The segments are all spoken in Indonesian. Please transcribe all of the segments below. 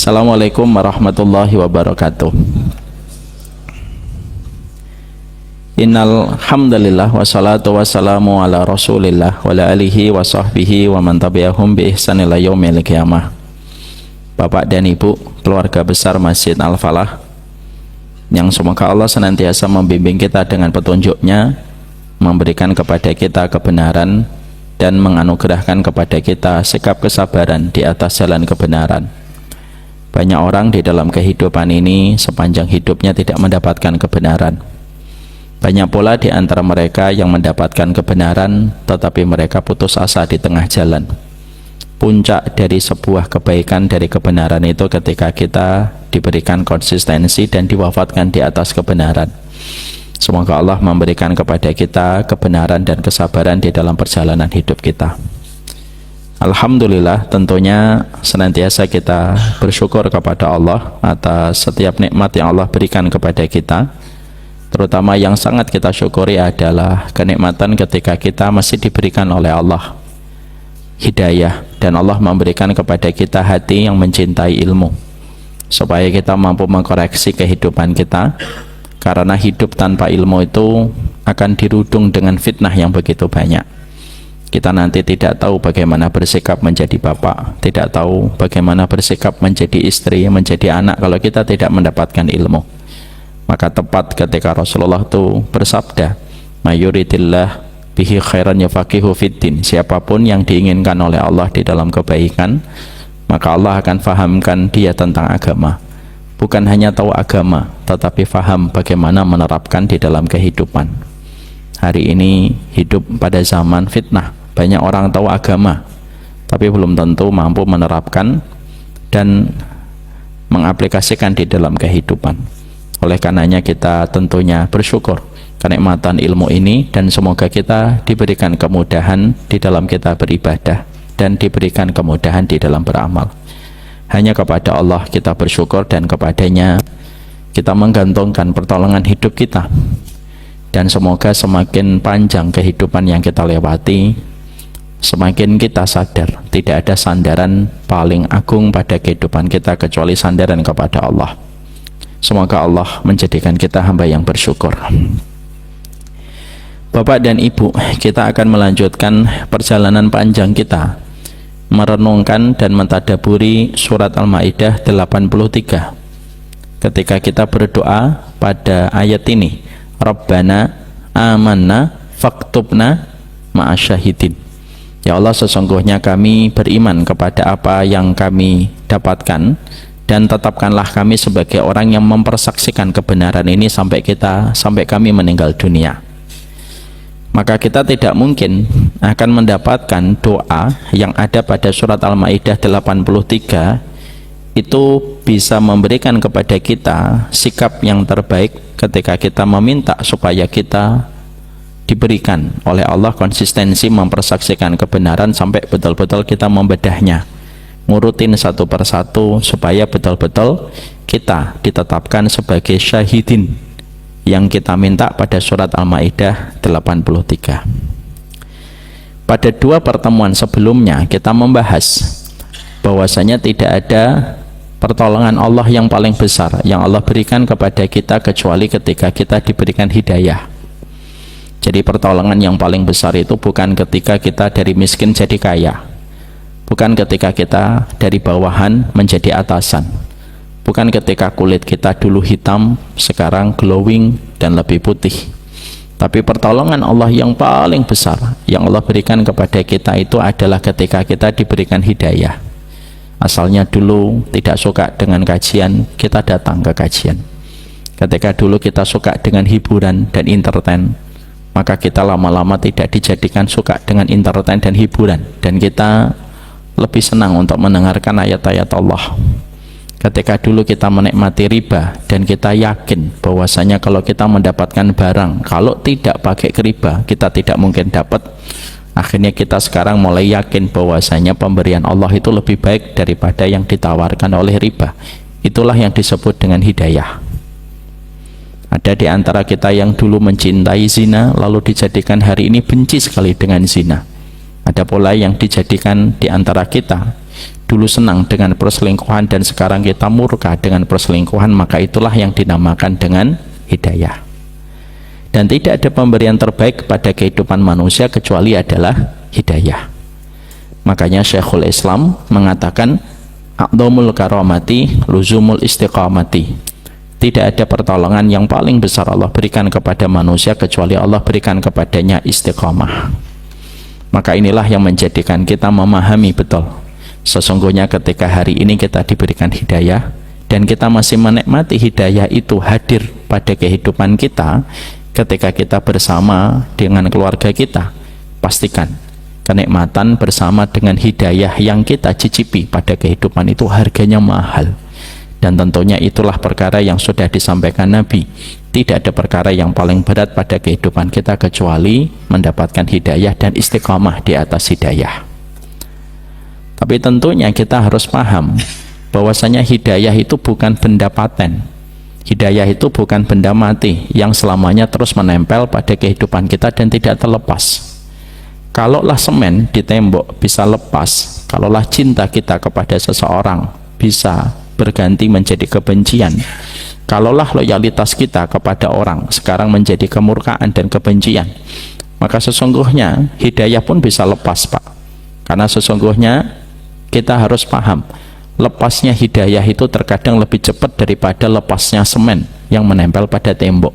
Assalamualaikum warahmatullahi wabarakatuh. Innal hamdalillah wassalatu wassalamu ala Rasulillah wa ala alihi wa sahbihi wa man tabi'ahum bi ihsan ila yaumil qiyamah. Bapak dan Ibu, keluarga besar Masjid Al-Falah, yang semoga Allah senantiasa membimbing kita dengan petunjuk-Nya, memberikan kepada kita kebenaran dan menganugerahkan kepada kita sikap kesabaran di atas jalan kebenaran. Banyak orang di dalam kehidupan ini sepanjang hidupnya tidak mendapatkan kebenaran. Banyak pula di antara mereka yang mendapatkan kebenaran tetapi mereka putus asa di tengah jalan. Puncak dari sebuah kebaikan dari kebenaran itu ketika kita diberikan konsistensi dan diwafatkan di atas kebenaran. Semoga Allah memberikan kepada kita kebenaran dan kesabaran di dalam perjalanan hidup kita. Alhamdulillah, tentunya senantiasa kita bersyukur kepada Allah atas setiap nikmat yang Allah berikan kepada kita. Terutama yang sangat kita syukuri adalah kenikmatan ketika kita masih diberikan oleh Allah hidayah, dan Allah memberikan kepada kita hati yang mencintai ilmu, supaya kita mampu mengkoreksi kehidupan kita, karena hidup tanpa ilmu itu akan dirudung dengan fitnah yang begitu banyak. Kita nanti tidak tahu bagaimana bersikap menjadi bapak, tidak tahu bagaimana bersikap menjadi istri, menjadi anak kalau kita tidak mendapatkan ilmu. Maka tepat ketika Rasulullah itu bersabda, mayuritillah bihi khairan yafaqihu fiddin, siapapun yang diinginkan oleh Allah di dalam kebaikan, maka Allah akan fahamkan dia tentang agama. Bukan hanya tahu agama, tetapi faham bagaimana menerapkan di dalam kehidupan. Hari ini hidup pada zaman fitnah. Banyak orang tahu agama, tapi belum tentu mampu menerapkan dan mengaplikasikan di dalam kehidupan. Oleh karenanya kita tentunya bersyukur kenikmatan ilmu ini, dan semoga kita diberikan kemudahan di dalam kita beribadah dan diberikan kemudahan di dalam beramal. Hanya kepada Allah kita bersyukur, dan kepadanya kita menggantungkan pertolongan hidup kita. Dan semoga semakin panjang kehidupan yang kita lewati, semakin kita sadar tidak ada sandaran paling agung pada kehidupan kita kecuali sandaran kepada Allah. Semoga Allah menjadikan kita hamba yang bersyukur. Bapak dan Ibu, kita akan melanjutkan perjalanan panjang kita merenungkan dan mentadaburi surat Al-Maidah 83. Ketika kita berdoa pada ayat ini, Rabbana amanna faktubna ma'asyahidin. Ya Allah, sesungguhnya kami beriman kepada apa yang kami dapatkan, dan tetapkanlah kami sebagai orang yang mempersaksikan kebenaran ini sampai kami meninggal dunia. Maka kita tidak mungkin akan mendapatkan doa yang ada pada surat Al-Maidah 83 itu bisa memberikan kepada kita sikap yang terbaik ketika kita meminta supaya kita diberikan oleh Allah konsistensi mempersaksikan kebenaran sampai betul-betul kita membedahnya, ngurutin satu persatu supaya betul-betul kita ditetapkan sebagai syahidin yang kita minta pada surat Al-Maidah 83. Pada dua pertemuan sebelumnya kita membahas bahwasanya tidak ada pertolongan Allah yang paling besar yang Allah berikan kepada kita kecuali ketika kita diberikan hidayah. Jadi pertolongan yang paling besar itu bukan ketika kita dari miskin jadi kaya, bukan ketika kita dari bawahan menjadi atasan, bukan ketika kulit kita dulu hitam sekarang glowing dan lebih putih. Tapi pertolongan Allah yang paling besar yang Allah berikan kepada kita itu adalah ketika kita diberikan hidayah. Asalnya dulu tidak suka dengan kajian, kita datang ke kajian. Ketika dulu kita suka dengan hiburan dan entertain, maka kita lama-lama tidak dijadikan suka dengan entertain dan hiburan, dan kita lebih senang untuk mendengarkan ayat-ayat Allah. Ketika dulu kita menikmati riba dan kita yakin bahwasanya kalau kita mendapatkan barang, kalau tidak pakai riba kita tidak mungkin dapat, akhirnya kita sekarang mulai yakin bahwasanya pemberian Allah itu lebih baik daripada yang ditawarkan oleh riba. Itulah yang disebut dengan hidayah. Ada di antara kita yang dulu mencintai zina lalu dijadikan hari ini benci sekali dengan zina. Ada pula yang dijadikan di antara kita dulu senang dengan perselingkuhan dan sekarang kita murka dengan perselingkuhan, maka itulah yang dinamakan dengan hidayah. Dan tidak ada pemberian terbaik pada kehidupan manusia kecuali adalah hidayah. Makanya Syekhul Islam mengatakan a'dhamul karamati luzumul istiqamati. Tidak ada pertolongan yang paling besar Allah berikan kepada manusia kecuali Allah berikan kepadanya istiqamah. Maka inilah yang menjadikan kita memahami betul sesungguhnya ketika hari ini kita diberikan hidayah dan kita masih menikmati hidayah itu hadir pada kehidupan kita. Ketika kita bersama dengan keluarga kita, pastikan kenikmatan bersama dengan hidayah yang kita cicipi pada kehidupan itu harganya mahal. Dan tentunya itulah perkara yang sudah disampaikan Nabi. Tidak ada perkara yang paling berat pada kehidupan kita kecuali mendapatkan hidayah dan istiqamah di atas hidayah. Tapi tentunya kita harus paham bahwasanya hidayah itu bukan benda paten. Hidayah itu bukan benda mati yang selamanya terus menempel pada kehidupan kita dan tidak terlepas. Kalaulah semen di tembok bisa lepas, kalaulah cinta kita kepada seseorang bisa berganti menjadi kebencian, kalaulah loyalitas kita kepada orang sekarang menjadi kemurkaan dan kebencian, maka sesungguhnya hidayah pun bisa lepas, Pak. Karena sesungguhnya kita harus paham, lepasnya hidayah itu terkadang lebih cepat daripada lepasnya semen yang menempel pada tembok.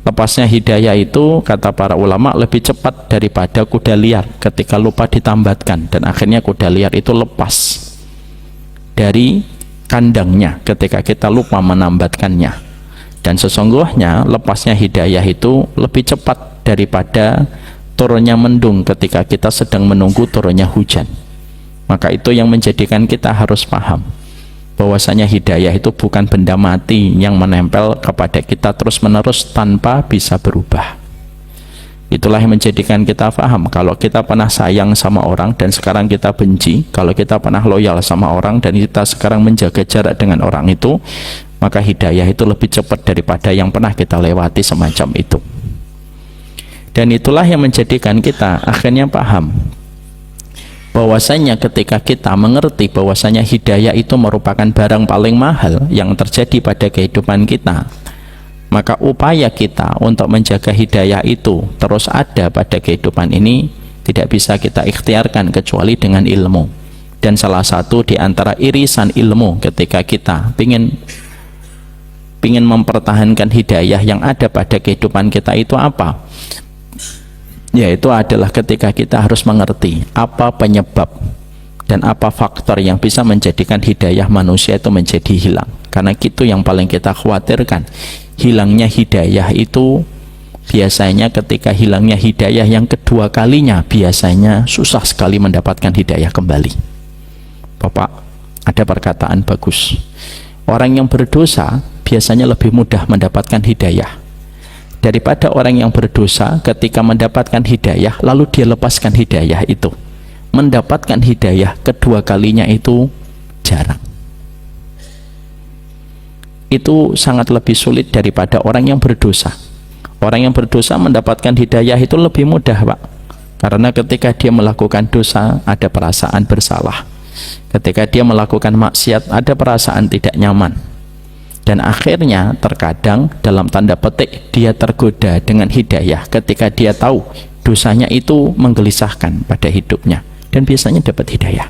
Lepasnya hidayah itu, kata para ulama, lebih cepat daripada kuda liar ketika lupa ditambatkan dan akhirnya kuda liar itu lepas dari kandangnya ketika kita lupa menambatkannya. Dan sesungguhnya lepasnya hidayah itu lebih cepat daripada turunnya mendung ketika kita sedang menunggu turunnya hujan. Maka itu yang menjadikan kita harus paham bahwasanya hidayah itu bukan benda mati yang menempel kepada kita terus-menerus tanpa bisa berubah. Itulah yang menjadikan kita paham kalau kita pernah sayang sama orang dan sekarang kita benci, kalau kita pernah loyal sama orang dan kita sekarang menjaga jarak dengan orang itu, maka hidayah itu lebih cepat daripada yang pernah kita lewati semacam itu. Dan itulah yang menjadikan kita akhirnya paham bahwasanya ketika kita mengerti bahwasanya hidayah itu merupakan barang paling mahal yang terjadi pada kehidupan kita, maka upaya kita untuk menjaga hidayah itu terus ada pada kehidupan ini tidak bisa kita ikhtiarkan kecuali dengan ilmu. Dan salah satu di antara irisan ilmu ketika kita ingin mempertahankan hidayah yang ada pada kehidupan kita itu apa? Yaitu adalah ketika kita harus mengerti apa penyebab dan apa faktor yang bisa menjadikan hidayah manusia itu menjadi hilang. Karena itu yang paling kita khawatirkan, hilangnya hidayah itu biasanya ketika hilangnya hidayah yang kedua kalinya biasanya susah sekali mendapatkan hidayah kembali. Bapak, ada perkataan bagus, orang yang berdosa biasanya lebih mudah mendapatkan hidayah daripada orang yang berdosa ketika mendapatkan hidayah lalu dia lepaskan hidayah itu. Mendapatkan hidayah kedua kalinya itu jarang. Itu sangat lebih sulit daripada orang yang berdosa. Orang yang berdosa mendapatkan hidayah itu lebih mudah, Pak. Karena ketika dia melakukan dosa ada perasaan bersalah. Ketika dia melakukan maksiat ada perasaan tidak nyaman. Dan akhirnya terkadang dalam tanda petik dia tergoda dengan hidayah ketika dia tahu dosanya itu menggelisahkan pada hidupnya, dan biasanya dapat hidayah.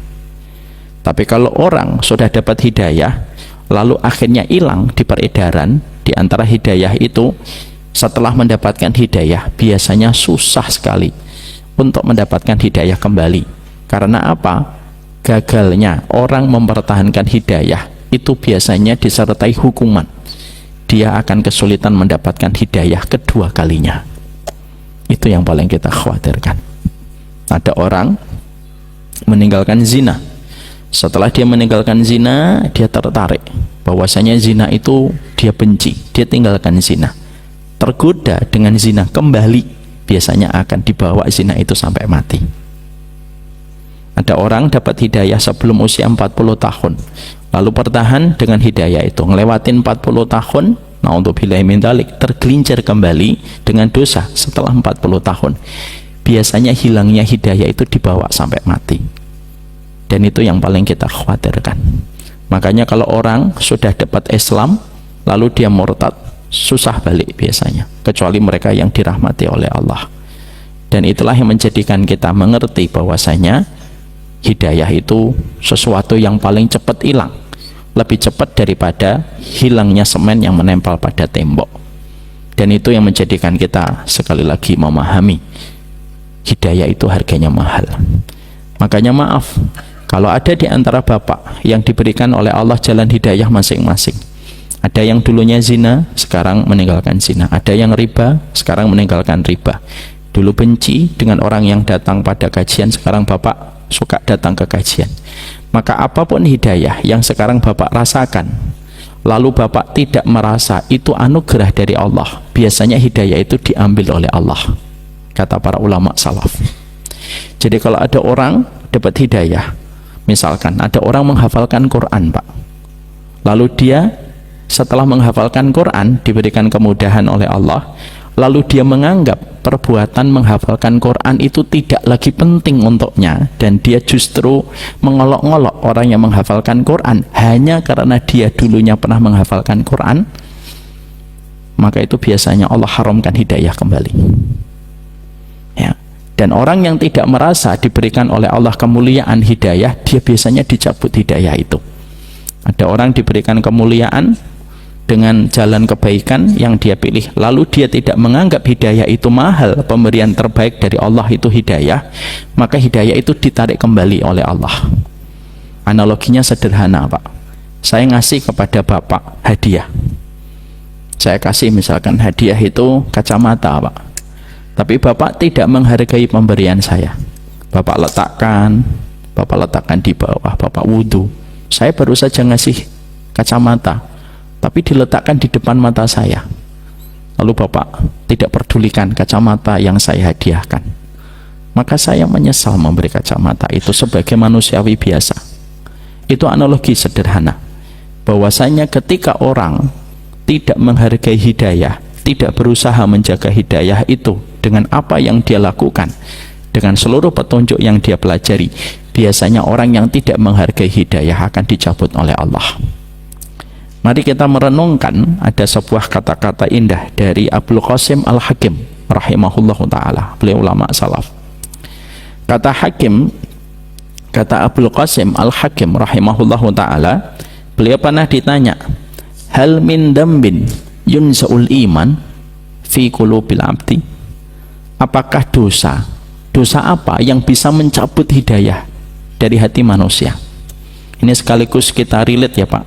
Tapi kalau orang sudah dapat hidayah lalu akhirnya hilang di peredaran di antara hidayah itu, setelah mendapatkan hidayah biasanya susah sekali untuk mendapatkan hidayah kembali. Karena apa? Gagalnya orang mempertahankan hidayah itu biasanya disertai hukuman. Dia akan kesulitan mendapatkan hidayah kedua kalinya. Itu yang paling kita khawatirkan. Ada orang meninggalkan zina. Setelah dia meninggalkan zina, dia tertarik bahwasanya zina itu dia benci, dia tinggalkan zina. Tergoda dengan zina kembali, biasanya akan dibawa zina itu sampai mati. Ada orang dapat hidayah sebelum usia 40 tahun, lalu bertahan dengan hidayah itu, ngelewatin 40 tahun, na'udzubillahi min dzalik, tergelincir kembali dengan dosa setelah 40 tahun. Biasanya hilangnya hidayah itu dibawa sampai mati. Dan itu yang paling kita khawatirkan. Makanya kalau orang sudah dapat Islam lalu dia murtad, susah balik biasanya, kecuali mereka yang dirahmati oleh Allah. Dan itulah yang menjadikan kita mengerti bahwasanya hidayah itu sesuatu yang paling cepat hilang, lebih cepat daripada hilangnya semen yang menempel pada tembok. Dan itu yang menjadikan kita sekali lagi memahami hidayah itu harganya mahal. Makanya maaf kalau ada di antara bapak yang diberikan oleh Allah jalan hidayah masing-masing. Ada yang dulunya zina, sekarang meninggalkan zina. Ada yang riba, sekarang meninggalkan riba. Dulu benci dengan orang yang datang pada kajian, sekarang bapak suka datang ke kajian. Maka apapun hidayah yang sekarang bapak rasakan, lalu bapak tidak merasa itu anugerah dari Allah, biasanya hidayah itu diambil oleh Allah, kata para ulama salaf. Jadi kalau ada orang dapat hidayah, misalkan ada orang menghafalkan Quran pak, lalu dia setelah menghafalkan Quran diberikan kemudahan oleh Allah, lalu dia menganggap perbuatan menghafalkan Quran itu tidak lagi penting untuknya, dan dia justru mengolok-olok orang yang menghafalkan Quran hanya karena dia dulunya pernah menghafalkan Quran, maka itu biasanya Allah haramkan hidayah kembali ya. Dan orang yang tidak merasa diberikan oleh Allah kemuliaan hidayah, dia biasanya dicabut hidayah itu. Ada orang diberikan kemuliaan dengan jalan kebaikan yang dia pilih, lalu dia tidak menganggap hidayah itu mahal, pemberian terbaik dari Allah itu hidayah, maka hidayah itu ditarik kembali oleh Allah. Analoginya sederhana pak, saya ngasih kepada bapak hadiah, saya kasih misalkan hadiah itu kacamata pak, tapi bapak tidak menghargai pemberian saya, bapak letakkan di bawah, bapak wudhu, saya baru saja ngasih kacamata tapi diletakkan di depan mata saya, lalu bapak tidak pedulikan kacamata yang saya hadiahkan, maka saya menyesal memberi kacamata itu sebagai manusiawi biasa. Itu analogi sederhana bahwasanya ketika orang tidak menghargai hidayah, tidak berusaha menjaga hidayah itu dengan apa yang dia lakukan, dengan seluruh petunjuk yang dia pelajari, biasanya orang yang tidak menghargai hidayah akan dicabut oleh Allah. Mari kita merenungkan, ada sebuah kata-kata indah dari Abul Qasim Al-Hakim rahimahullah ta'ala, beliau ulama salaf. Kata Abul Qasim Al-Hakim rahimahullah ta'ala, beliau pernah ditanya, hal min dambin yunza'ul iman fi qulubil abdi, apakah dosa apa yang bisa mencabut hidayah dari hati manusia? Ini sekaligus kita relate ya pak,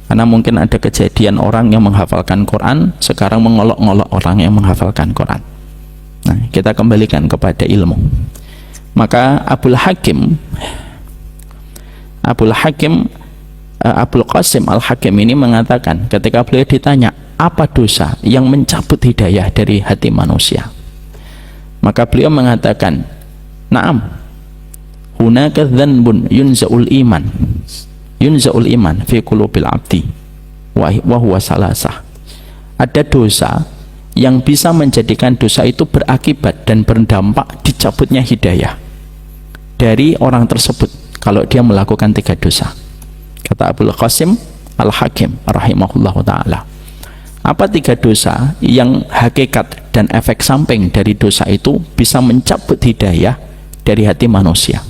karena mungkin ada kejadian orang yang menghafalkan Quran sekarang mengolok-olok orang yang menghafalkan Quran. Nah, kita kembalikan kepada ilmu. Maka Abul Qasim Al-Hakim ini mengatakan, ketika beliau ditanya apa dosa yang mencabut hidayah dari hati manusia, maka beliau mengatakan, na'am, hunaka dzanbun yunza'ul iman fi qulubil abdi wa huwa salasah. Ada dosa yang bisa menjadikan dosa itu berakibat dan berdampak dicabutnya hidayah dari orang tersebut kalau dia melakukan 3 dosa. Kata Abul Qasim Al-Hakim rahimahullahu ta'ala, apa 3 dosa yang hakikat dan efek samping dari dosa itu bisa mencabut hidayah dari hati manusia?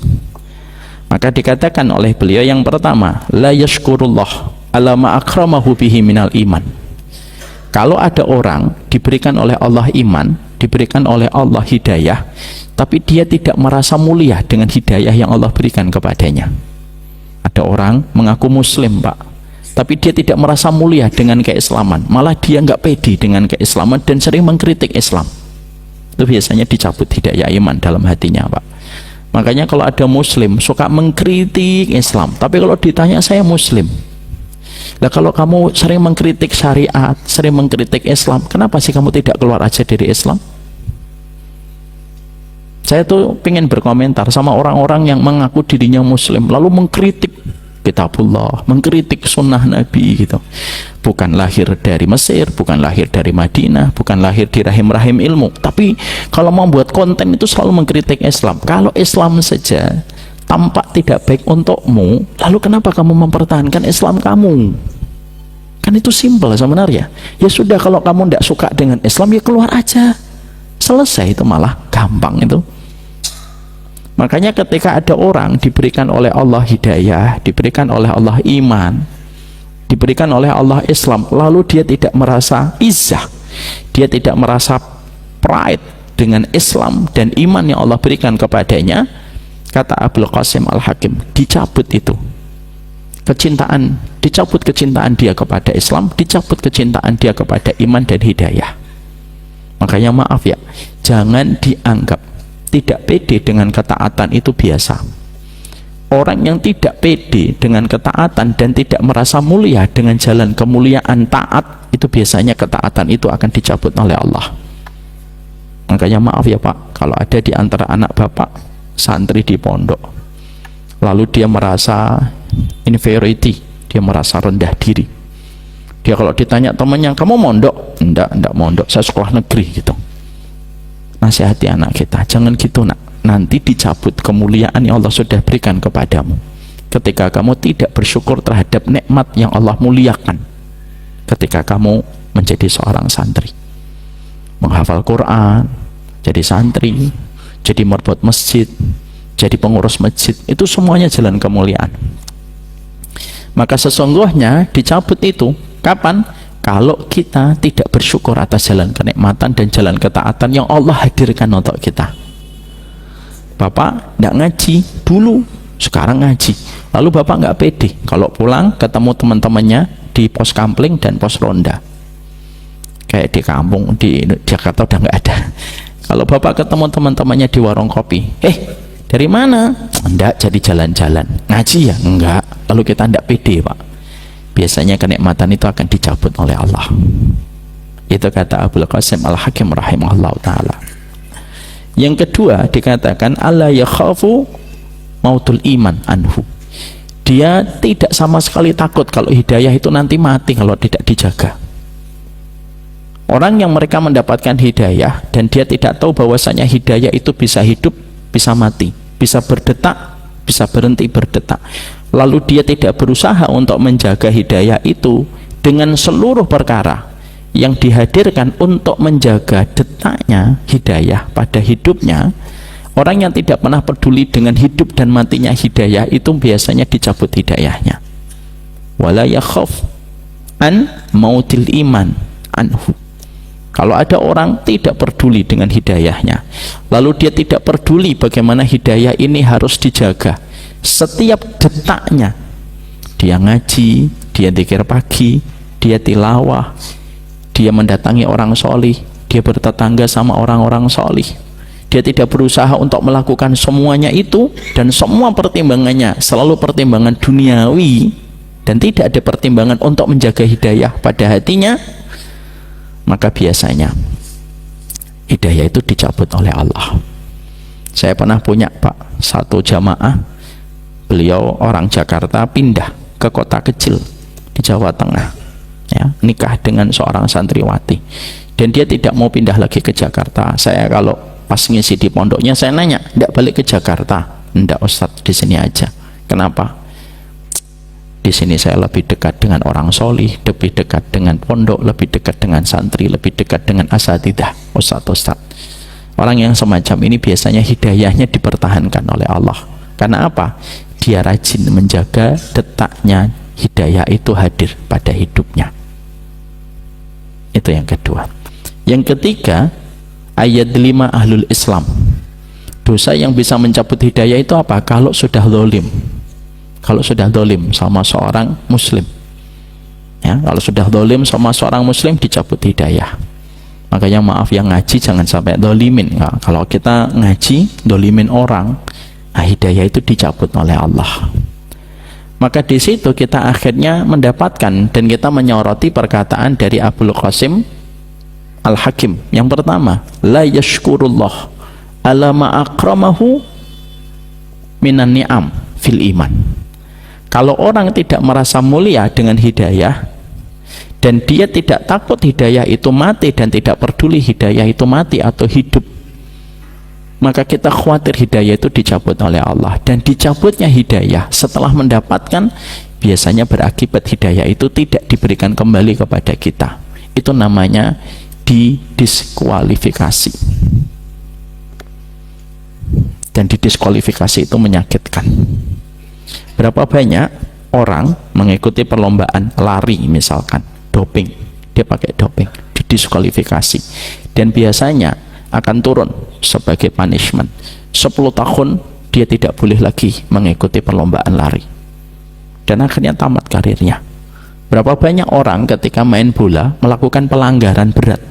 Maka dikatakan oleh beliau, yang pertama, la yashkurullah ala ma akramahu bihi minal iman. Kalau ada orang diberikan oleh Allah iman, diberikan oleh Allah hidayah, tapi dia tidak merasa mulia dengan hidayah yang Allah berikan kepadanya. Ada orang mengaku muslim pak, tapi dia tidak merasa mulia dengan keislaman, malah dia nggak pede dengan keislaman dan sering mengkritik Islam. Itu biasanya dicabut hidayah iman dalam hatinya pak. Makanya kalau ada muslim suka mengkritik Islam, tapi kalau ditanya saya muslim, lah kalau kamu sering mengkritik syariat, sering mengkritik Islam, kenapa sih kamu tidak keluar aja dari Islam? Saya tuh pengen berkomentar sama orang-orang yang mengaku dirinya muslim lalu mengkritik kitabullah, mengkritik sunnah Nabi gitu. Bukan lahir dari Mesir, bukan lahir dari Madinah, bukan lahir di rahim-rahim ilmu, tapi kalau mau buat konten itu selalu mengkritik Islam. Kalau Islam saja tampak tidak baik untukmu, lalu kenapa kamu mempertahankan Islam kamu? Kan itu simpel sebenarnya. Ya sudah, kalau kamu tidak suka dengan Islam, ya keluar aja, selesai. Itu malah gampang itu. Makanya ketika ada orang diberikan oleh Allah hidayah, diberikan oleh Allah iman, diberikan oleh Allah Islam, lalu dia tidak merasa izzah, dia tidak merasa pride dengan Islam dan iman yang Allah berikan kepadanya, kata Abul Qasim Al-Hakim, dicabut itu kecintaan, dicabut kecintaan dia kepada Islam, dicabut kecintaan dia kepada iman dan hidayah. Makanya maaf ya, jangan dianggap tidak pede dengan ketaatan itu biasa. Orang yang tidak pede dengan ketaatan dan tidak merasa mulia dengan jalan kemuliaan taat, itu biasanya ketaatan itu akan dicabut oleh Allah. Makanya maaf ya Pak, kalau ada di antara anak Bapak santri di pondok, lalu dia merasa inferiority, dia merasa rendah diri, dia kalau ditanya temannya, kamu mondok? Enggak mondok, saya sekolah negeri gitu. Nasihati anak kita, jangan gitu nak, nanti dicabut kemuliaan yang Allah sudah berikan kepadamu ketika kamu tidak bersyukur terhadap nikmat yang Allah muliakan ketika kamu menjadi seorang santri, menghafal Quran, jadi santri, jadi marbot masjid, jadi pengurus masjid, itu semuanya jalan kemuliaan. Maka sesungguhnya dicabut itu kapan? Kalau kita tidak bersyukur atas jalan kenikmatan dan jalan ketaatan yang Allah hadirkan untuk kita. Bapak tidak ngaji dulu, sekarang ngaji, lalu Bapak nggak pede kalau pulang ketemu teman-temannya di pos kampling dan pos ronda. Kayak di kampung, di Jakarta udah nggak ada. Kalau Bapak ketemu teman-temannya di warung kopi, dari mana? Enggak, jadi jalan-jalan. Ngaji ya? Enggak. Lalu kita enggak pede Pak. Biasanya kenikmatan itu akan dicabut oleh Allah. Itu kata Abul Qasim Al-Hakim rahimahullah ta'ala. Yang kedua dikatakan alla yakhafu mautul iman anhu. Dia tidak sama sekali takut kalau hidayah itu nanti mati kalau tidak dijaga. Orang yang mereka mendapatkan hidayah dan dia tidak tahu bahwasanya hidayah itu bisa hidup, bisa mati, bisa berdetak, bisa berhenti berdetak, lalu dia tidak berusaha untuk menjaga hidayah itu dengan seluruh perkara yang dihadirkan untuk menjaga detaknya hidayah pada hidupnya. Orang yang tidak pernah peduli dengan hidup dan matinya hidayah itu biasanya dicabut hidayahnya. Wala yakhaf an mautil iman anhu. Kalau ada orang tidak peduli dengan hidayahnya, lalu dia tidak peduli bagaimana hidayah ini harus dijaga setiap detaknya, dia ngaji, dia zikir pagi, dia tilawah, dia mendatangi orang solih, dia bertetangga sama orang-orang solih, dia tidak berusaha untuk melakukan semuanya itu, dan semua pertimbangannya selalu pertimbangan duniawi dan tidak ada pertimbangan untuk menjaga hidayah pada hatinya, maka biasanya hidayah itu dicabut oleh Allah. Saya pernah punya Pak satu jamaah, beliau orang Jakarta pindah ke kota kecil di Jawa Tengah, ya, nikah dengan seorang santriwati, dan dia tidak mau pindah lagi ke Jakarta. Saya kalau pas ngisi di pondoknya, saya nanya, tidak balik ke Jakarta? Tidak Ustadz, di sini aja. Kenapa? Di sini saya lebih dekat dengan orang solih, lebih dekat dengan pondok, lebih dekat dengan santri, lebih dekat dengan asatidah. Ustadz, orang yang semacam ini biasanya hidayahnya dipertahankan oleh Allah. Karena apa? Dia rajin menjaga detaknya hidayah itu hadir pada hidupnya. Itu yang kedua. Yang ketiga, ayat 5 ahlul Islam. Dosa yang bisa mencabut hidayah itu apa? Kalau sudah zalim. Kalau sudah zalim sama seorang muslim, ya, kalau sudah zalim sama seorang muslim dicabut hidayah. Makanya maaf, yang ngaji jangan sampai zalimin. Nah, kalau kita ngaji zalimin orang, nah, hidayah itu dicabut oleh Allah. Maka di situ kita akhirnya mendapatkan dan kita menyoroti perkataan dari Abul Qasim Al-Hakim. Yang pertama, la yashkurullah ala ma akramahu minan ni'am fil iman. Kalau orang tidak merasa mulia dengan hidayah dan dia tidak takut hidayah itu mati dan tidak peduli hidayah itu mati atau hidup, maka kita khawatir hidayah itu dicabut oleh Allah. Dan dicabutnya hidayah setelah mendapatkan, biasanya berakibat hidayah itu tidak diberikan kembali kepada kita. Itu namanya didiskualifikasi. Dan didiskualifikasi itu menyakitkan. Berapa banyak orang mengikuti perlombaan lari misalkan, doping, dia pakai doping, didiskualifikasi, dan biasanya akan turun sebagai punishment 10 tahun dia tidak boleh lagi mengikuti perlombaan lari, dan akhirnya tamat karirnya. Berapa banyak orang ketika main bola melakukan pelanggaran berat,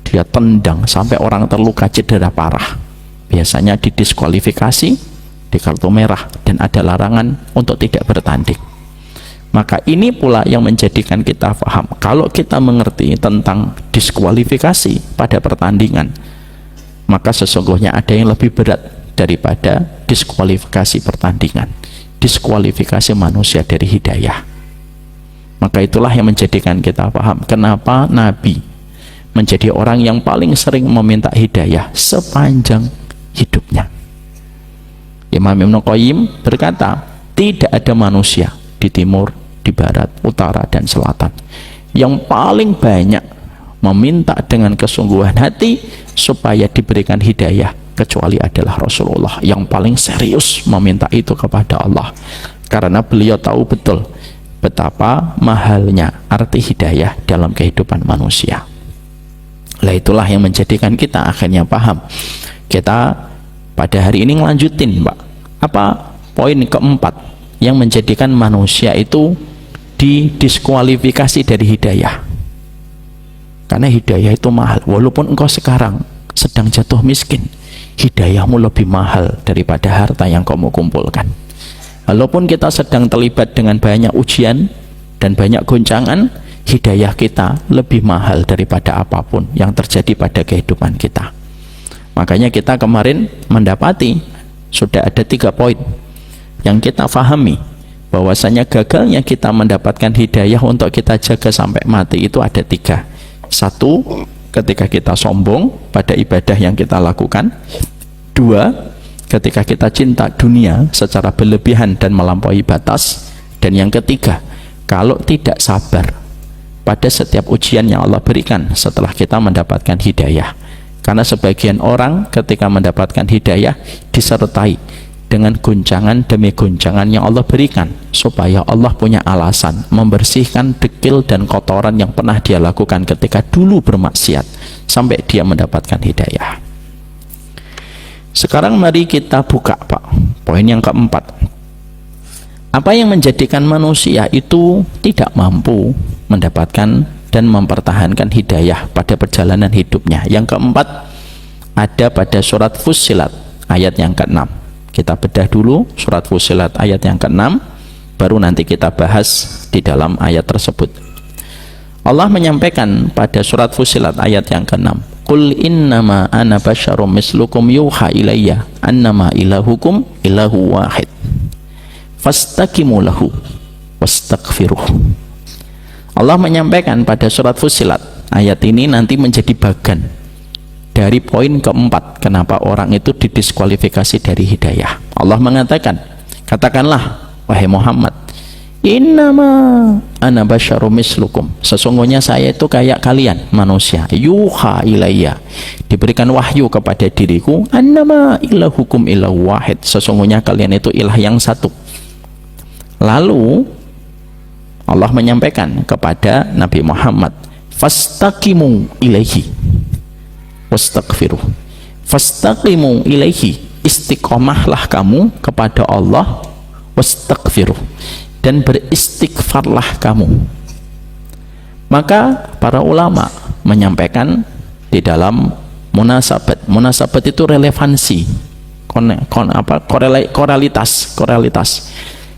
dia tendang sampai orang terluka cedera parah, biasanya didiskualifikasi, di kartu merah, dan ada larangan untuk tidak bertanding. Maka ini pula yang menjadikan kita paham, kalau kita mengerti tentang diskualifikasi pada pertandingan, maka sesungguhnya ada yang lebih berat daripada diskualifikasi pertandingan, diskualifikasi manusia dari hidayah. Maka itulah yang menjadikan kita paham kenapa Nabi menjadi orang yang paling sering meminta hidayah sepanjang hidupnya. Imam Ibnu Qayyim berkata, tidak ada manusia di timur, di barat, utara, dan selatan yang paling banyak meminta dengan kesungguhan hati supaya diberikan hidayah kecuali adalah Rasulullah, yang paling serius meminta itu kepada Allah, karena beliau tahu betul betapa mahalnya arti hidayah dalam kehidupan manusia. Nah, itulah yang menjadikan kita akhirnya paham. Kita pada hari ini ngelanjutin, Pak, apa poin keempat yang menjadikan manusia itu didiskualifikasi dari hidayah. Karena hidayah itu mahal. Walaupun engkau sekarang sedang jatuh miskin, hidayahmu lebih mahal daripada harta yang kamu kumpulkan. Walaupun kita sedang terlibat dengan banyak ujian dan banyak goncangan, hidayah kita lebih mahal daripada apapun yang terjadi pada kehidupan kita. Makanya kita kemarin mendapati sudah ada 3 poin yang kita fahami, bahwasanya gagalnya kita mendapatkan hidayah untuk kita jaga sampai mati itu ada 3. 1, ketika kita sombong pada ibadah yang kita lakukan. 2, ketika kita cinta dunia secara berlebihan dan melampaui batas. Dan yang ketiga, kalau tidak sabar pada setiap ujian yang Allah berikan setelah kita mendapatkan hidayah. Karena sebagian orang ketika mendapatkan hidayah disertai dengan guncangan demi guncangan yang Allah berikan, supaya Allah punya alasan membersihkan dekil dan kotoran yang pernah dia lakukan ketika dulu bermaksiat sampai dia mendapatkan hidayah. Sekarang mari kita buka, Pak, poin yang keempat. Apa yang menjadikan manusia itu tidak mampu mendapatkan dan mempertahankan hidayah pada perjalanan hidupnya? Yang keempat ada pada surat Fussilat ayat yang ke-6. Kita bedah dulu surat Fussilat ayat yang ke-6, baru nanti kita bahas di dalam ayat tersebut. Allah menyampaikan pada surat Fussilat ayat yang ke-6, Qul innama ana basyarum mislukum yuha ilayya annama ilahukum ilahu wahid fastaqimu lahu wastaghfiruh. Allah menyampaikan pada surat Fussilat, ayat ini nanti menjadi bagian dari poin keempat kenapa orang itu didiskualifikasi dari hidayah. Allah mengatakan, katakanlah wahai Muhammad, innama ana basyarum mislukum, sesungguhnya saya itu kayak kalian manusia, yuha ilayya, diberikan wahyu kepada diriku, annama ilahukum ilahu wahid, sesungguhnya kalian itu ilah yang satu. Lalu Allah menyampaikan kepada Nabi Muhammad, fastaqimu ilaihi wastaghfiruh. Fastaqimu ilaihi, istiqomahlah kamu kepada Allah, wastaghfiruh, dan beristighfarlah kamu. Maka para ulama menyampaikan di dalam munasabat itu relevansi, korelitas.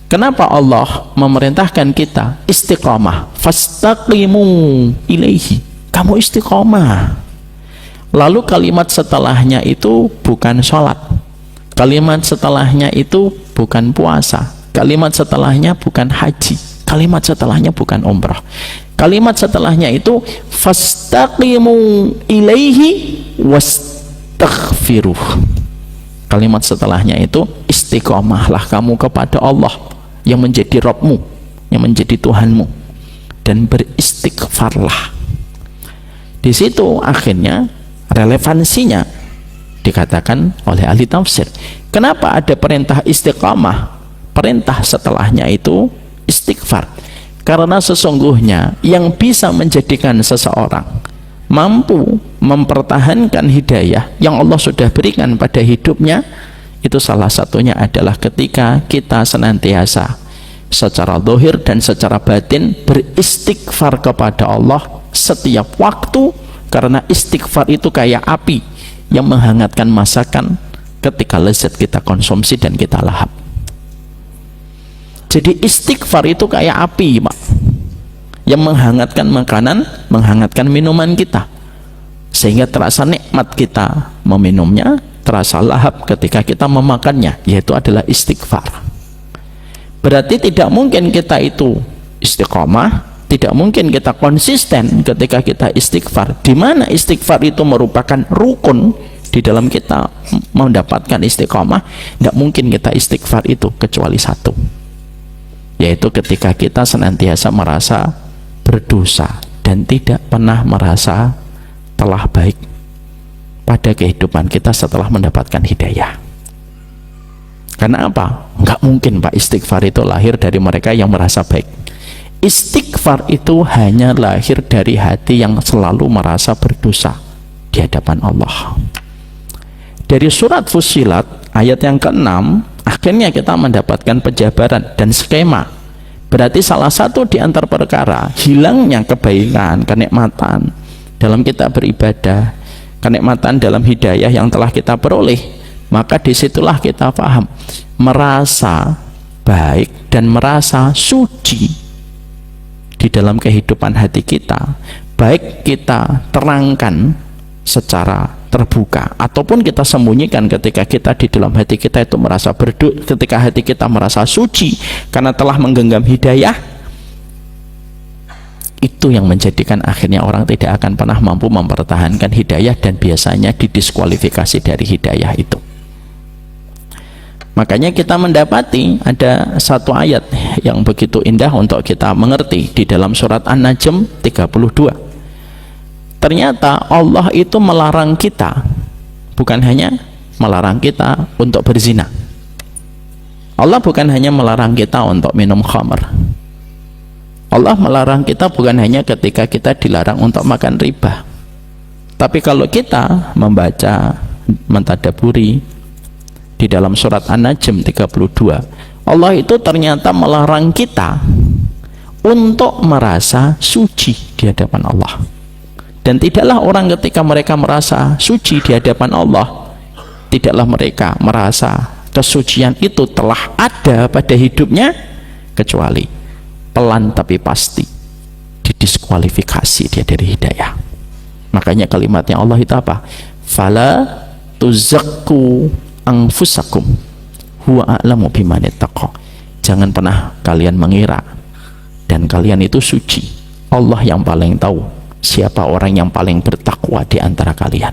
Kenapa Allah memerintahkan kita istiqomah? Fastaqimu ilaihi, kamu istiqomah. Lalu kalimat setelahnya itu bukan sholat, kalimat setelahnya itu bukan puasa, kalimat setelahnya bukan haji, kalimat setelahnya bukan umrah, kalimat setelahnya itu fastaqimu ilaihi wastaghfiruh. wastaghfiruh. Kalimat setelahnya itu istiqomahlah kamu kepada Allah yang menjadi Rabbmu, yang menjadi Tuhanmu, dan beristighfarlah. Di situ akhirnya relevansinya dikatakan oleh ahli tafsir. Kenapa ada perintah istiqamah? Perintah setelahnya itu istighfar. Karena sesungguhnya yang bisa menjadikan seseorang mampu mempertahankan hidayah yang Allah sudah berikan pada hidupnya, itu salah satunya adalah ketika kita senantiasa secara zahir dan secara batin beristighfar kepada Allah setiap waktu. Karena istighfar itu kayak api yang menghangatkan masakan ketika lezat kita konsumsi dan kita lahap. Jadi istighfar itu kayak api, Pak, yang menghangatkan makanan, menghangatkan minuman kita, sehingga terasa nikmat kita meminumnya, terasa lahap ketika kita memakannya, yaitu adalah istighfar. Berarti tidak mungkin kita itu istiqomah, tidak mungkin kita konsisten ketika kita istighfar, di mana istighfar itu merupakan rukun di dalam kita mendapatkan istiqomah. Tidak mungkin kita istighfar itu kecuali satu, yaitu ketika kita senantiasa merasa berdosa dan tidak pernah merasa telah baik pada kehidupan kita setelah mendapatkan hidayah. Karena apa? Nggak mungkin, Pak, istighfar itu lahir dari mereka yang merasa baik. Istighfar itu hanya lahir dari hati yang selalu merasa berdosa di hadapan Allah. Dari surat Fussilat ayat yang ke-6 akhirnya kita mendapatkan penjabaran dan skema. Berarti salah satu di antara perkara hilangnya kebaikan, kenikmatan dalam kita beribadah, kenikmatan dalam hidayah yang telah kita peroleh, maka disitulah kita paham merasa baik dan merasa suci di dalam kehidupan hati kita, baik kita terangkan secara terbuka ataupun kita sembunyikan ketika kita di dalam hati kita itu merasa berdosa, ketika hati kita merasa suci karena telah menggenggam hidayah. Itu yang menjadikan akhirnya orang tidak akan pernah mampu mempertahankan hidayah dan biasanya didiskualifikasi dari hidayah itu. Makanya kita mendapati ada satu ayat yang begitu indah untuk kita mengerti di dalam surat An-Najm 32. Ternyata Allah itu melarang kita, bukan hanya melarang kita untuk berzina. Allah bukan hanya melarang kita untuk minum khamr. Allah melarang kita bukan hanya ketika kita dilarang untuk makan riba. Tapi kalau kita membaca, mentadaburi di dalam surat An-Najm 32, Allah itu ternyata melarang kita untuk merasa suci di hadapan Allah. Dan tidaklah orang ketika mereka merasa suci di hadapan Allah, tidaklah mereka merasa kesucian itu telah ada pada hidupnya, kecuali pelan tapi pasti didiskualifikasi dia dari hidayah. Makanya kalimatnya Allah itu apa? Fala tuzakku anfusakum huwa a'lamu biman ittaqa. Jangan pernah kalian mengira dan kalian itu suci. Allah yang paling tahu siapa orang yang paling bertakwa di antara kalian.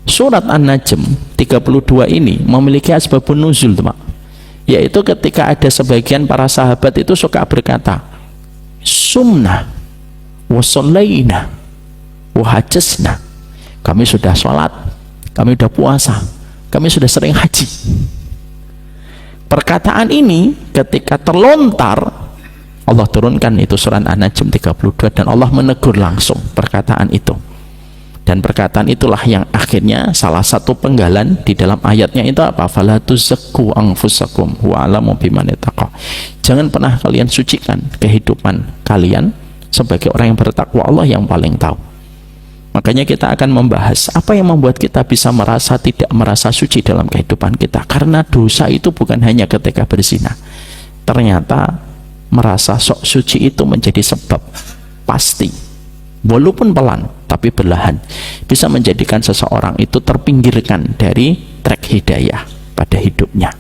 Surat An-Najm 32 ini memiliki asbabun nuzul, teman. Yaitu ketika ada sebagian para sahabat itu suka berkata, sumna wa shallaina wa hajjasna. Kami sudah sholat, kami sudah puasa, kami sudah sering haji. Perkataan ini ketika terlontar, Allah turunkan itu surat An-Najm 32 dan Allah menegur langsung perkataan itu. Dan perkataan itulah yang akhirnya salah satu penggalan di dalam ayatnya itu apa? Fala tuzakku anfusakum huwa a'lamu biman ittaqa. Jangan pernah kalian sucikan kehidupan kalian sebagai orang yang bertakwa, Allah yang paling tahu. Makanya kita akan membahas apa yang membuat kita bisa merasa tidak merasa suci dalam kehidupan kita. Karena dosa itu bukan hanya ketika berzina. Ternyata merasa sok suci itu menjadi sebab pasti, walaupun pelan tapi berlahan, bisa menjadikan seseorang itu terpinggirkan dari trek hidayah pada hidupnya.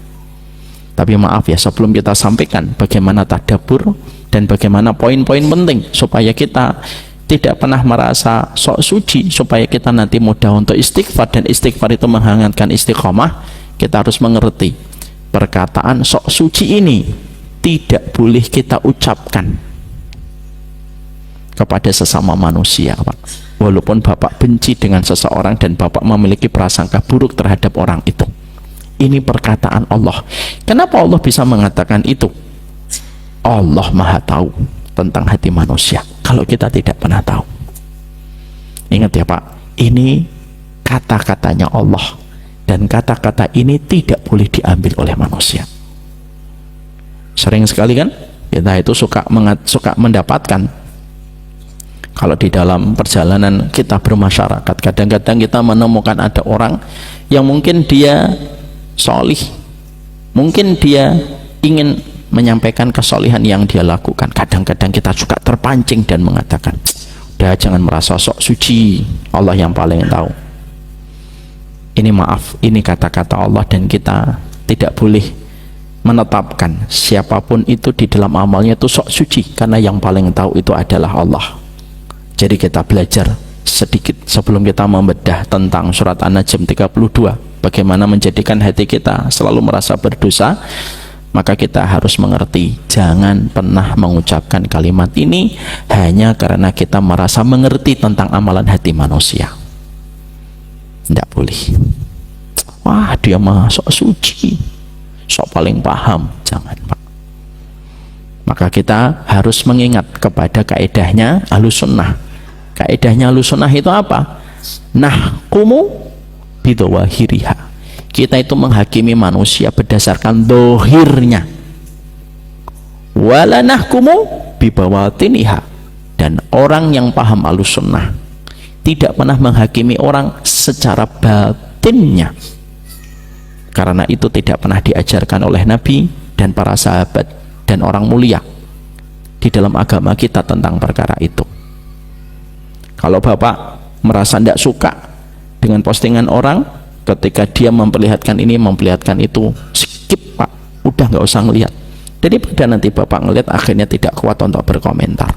Tapi maaf ya, sebelum kita sampaikan bagaimana tadabbur dan bagaimana poin-poin penting supaya kita tidak pernah merasa sok suci supaya kita nanti mudah untuk istighfar, dan istighfar itu menghangatkan istiqomah. Kita harus mengerti perkataan sok suci ini tidak boleh kita ucapkan kepada sesama manusia, Pak. Walaupun Bapak benci dengan seseorang dan Bapak memiliki prasangka buruk terhadap orang itu. Ini perkataan Allah. Kenapa Allah bisa mengatakan itu? Allah Maha tahu tentang hati manusia, kalau kita tidak pernah tahu. Ingat ya Pak, ini kata-katanya Allah, dan kata-kata ini tidak boleh diambil oleh manusia. Sering sekali kan kita itu suka mendapatkan, kalau di dalam perjalanan kita bermasyarakat, kadang-kadang kita menemukan ada orang yang mungkin dia solih, mungkin dia ingin menyampaikan kesolihan yang dia lakukan. Kadang-kadang kita juga terpancing dan mengatakan, udah jangan merasa sok suci, Allah yang paling tahu. Ini maaf, ini kata-kata Allah, dan kita tidak boleh menetapkan siapapun itu di dalam amalnya itu sok suci, karena yang paling tahu itu adalah Allah. Jadi kita belajar sedikit sebelum kita membedah tentang surat An-Najm 32, bagaimana menjadikan hati kita selalu merasa berdosa. Maka kita harus mengerti, jangan pernah mengucapkan kalimat ini hanya karena kita merasa mengerti tentang amalan hati manusia. Tidak boleh. Wah, dia mah sok suci, sok paling paham. Jangan, Pak. Maka kita harus mengingat kepada kaedahnya Ahlussunnah. Kaedahnya Ahlussunnah itu apa? Nahkumu bidawahiriha. Kita itu menghakimi manusia berdasarkan dohirnya. Wala nahkumu bibawatiniha. Dan orang yang paham Ahlussunnah tidak pernah menghakimi orang secara batinnya, karena itu tidak pernah diajarkan oleh Nabi dan para sahabat dan orang mulia di dalam agama kita tentang perkara itu. Kalau Bapak merasa tidak suka dengan postingan orang, ketika dia memperlihatkan ini, memperlihatkan itu, skip Pak, udah nggak usah ngelihat. Daripada nanti Bapak ngelihat akhirnya tidak kuat untuk berkomentar.